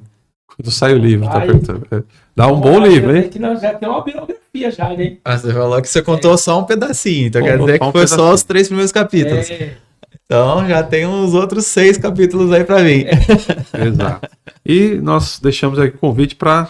Quando sai o livro, tá perguntando. Dá um bom livro, hein? Nós já tem uma biografia já, né? Você falou que você contou só um pedacinho, então quer dizer que foi só os 3 primeiros capítulos. Então já tem uns outros 6 capítulos aí para mim. Exato. E nós deixamos aqui o convite para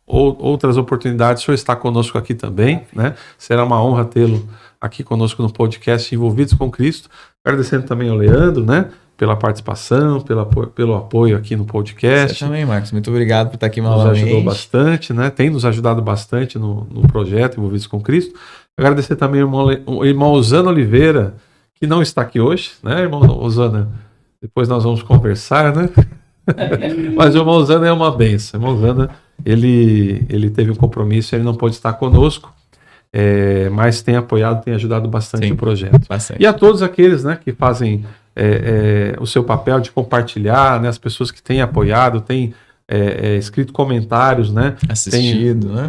outras oportunidades. O senhor está conosco aqui também, né? Será uma honra tê-lo aqui conosco no podcast Envolvidos com Cristo. Agradecendo também ao Leandro, né? Pela participação, pelo apoio aqui no podcast. Você também, Marcos. Muito obrigado por estar aqui novamente. Nos ajudou bastante, né? Tem nos ajudado bastante no projeto Envolvidos com Cristo. Agradecer também ao irmão Osana Oliveira, que não está aqui hoje, né, irmão Osana? Depois nós vamos conversar, né? Mas o irmão Osana é uma benção. O irmão Osana, ele teve um compromisso, ele não pôde estar conosco, mas tem apoiado, tem ajudado bastante o projeto. Bastante. E a todos aqueles, né, que fazem o seu papel de compartilhar, né, as pessoas que têm apoiado, têm escrito comentários, né,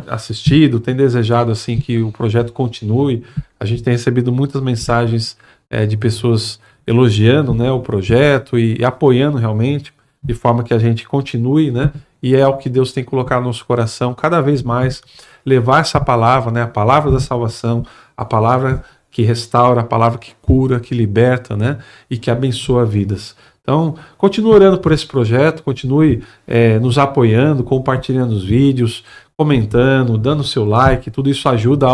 assistido, tem desejado assim que o projeto continue. A gente tem recebido muitas mensagens de pessoas elogiando, né, o projeto e apoiando realmente, de forma que a gente continue, né, e é o que Deus tem colocado no nosso coração, cada vez mais levar essa palavra, né, a palavra da salvação, a palavra que restaura, a palavra que cura, que liberta, né, e que abençoa vidas. Então, continue orando por esse projeto, continue nos apoiando, compartilhando os vídeos, comentando, dando seu like, tudo isso ajuda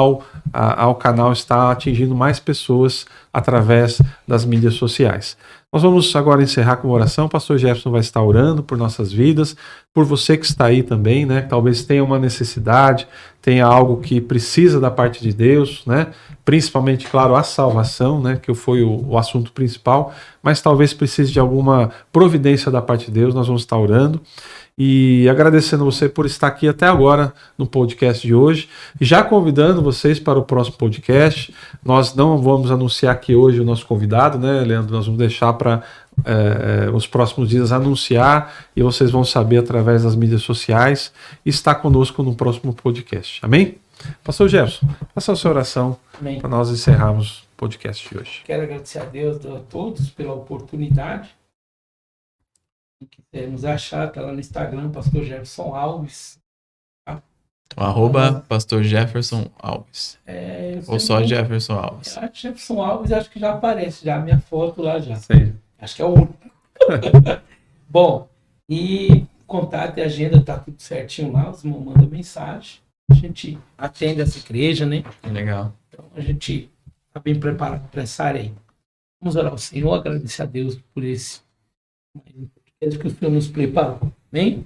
ao canal estar atingindo mais pessoas através das mídias sociais. Nós vamos agora encerrar com uma oração. O pastor Jefferson vai estar orando por nossas vidas, por você que está aí também, né? Talvez tenha uma necessidade, tenha algo que precisa da parte de Deus, né? Principalmente, claro, a salvação, né? Que foi o assunto principal, mas talvez precise de alguma providência da parte de Deus. Nós vamos estar orando. E agradecendo você por estar aqui até agora no podcast de hoje, já convidando vocês para o próximo podcast. Nós não vamos anunciar aqui hoje o nosso convidado, né, Leandro? Nós vamos deixar para os próximos dias anunciar e vocês vão saber através das mídias sociais e estar conosco no próximo podcast. Amém? Pastor Jefferson, faça a sua oração para nós encerrarmos o podcast de hoje. Quero agradecer a Deus a todos pela oportunidade. Se quiser nos achar, tá lá no Instagram, Pastor Jefferson Alves. Tá? Pastor Jefferson Alves. Ou só Jefferson Alves? Acho que Jefferson Alves acho que já aparece, já a minha foto lá já. Sim. Acho que é o único. Bom, e contato e agenda tá tudo certinho lá, os irmãos mandam mensagem. A gente atende essa igreja, né? Legal. Então a gente tá bem preparado para essa área aí. Vamos orar ao Senhor, agradecer a Deus por esse que o Senhor nos preparou. Amém?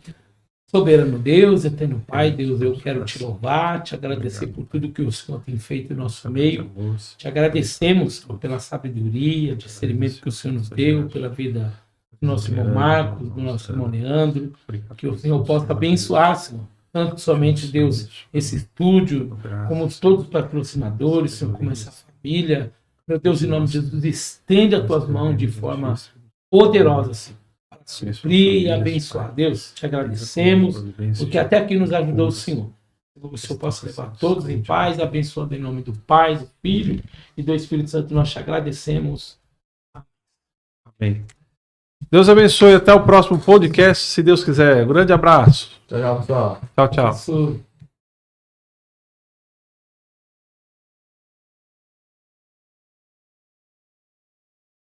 Soberano Deus, eterno Pai, Deus, eu quero te louvar, te agradecer por tudo que o Senhor tem feito em nosso meio. Te agradecemos pela sabedoria, discernimento que o Senhor nos deu, pela vida do nosso irmão Marcos, do nosso irmão Leandro, que o Senhor possa abençoar, Senhor, tanto somente, Deus, esse estúdio, como todos os patrocinadores, Senhor, como essa família. Meu Deus, em nome de Jesus, estende as tuas mãos de forma poderosa, Senhor, para suprir e abençoar. Deus, te agradecemos, porque até aqui nos ajudou o Senhor. Que o Senhor possa levar todos em paz, abençoando em nome do Pai, do Filho e do Espírito Santo. Nós te agradecemos. Bem. Deus abençoe. Até o próximo podcast, se Deus quiser. Um grande abraço. Tchau, pessoal. Tchau, tchau. Isso.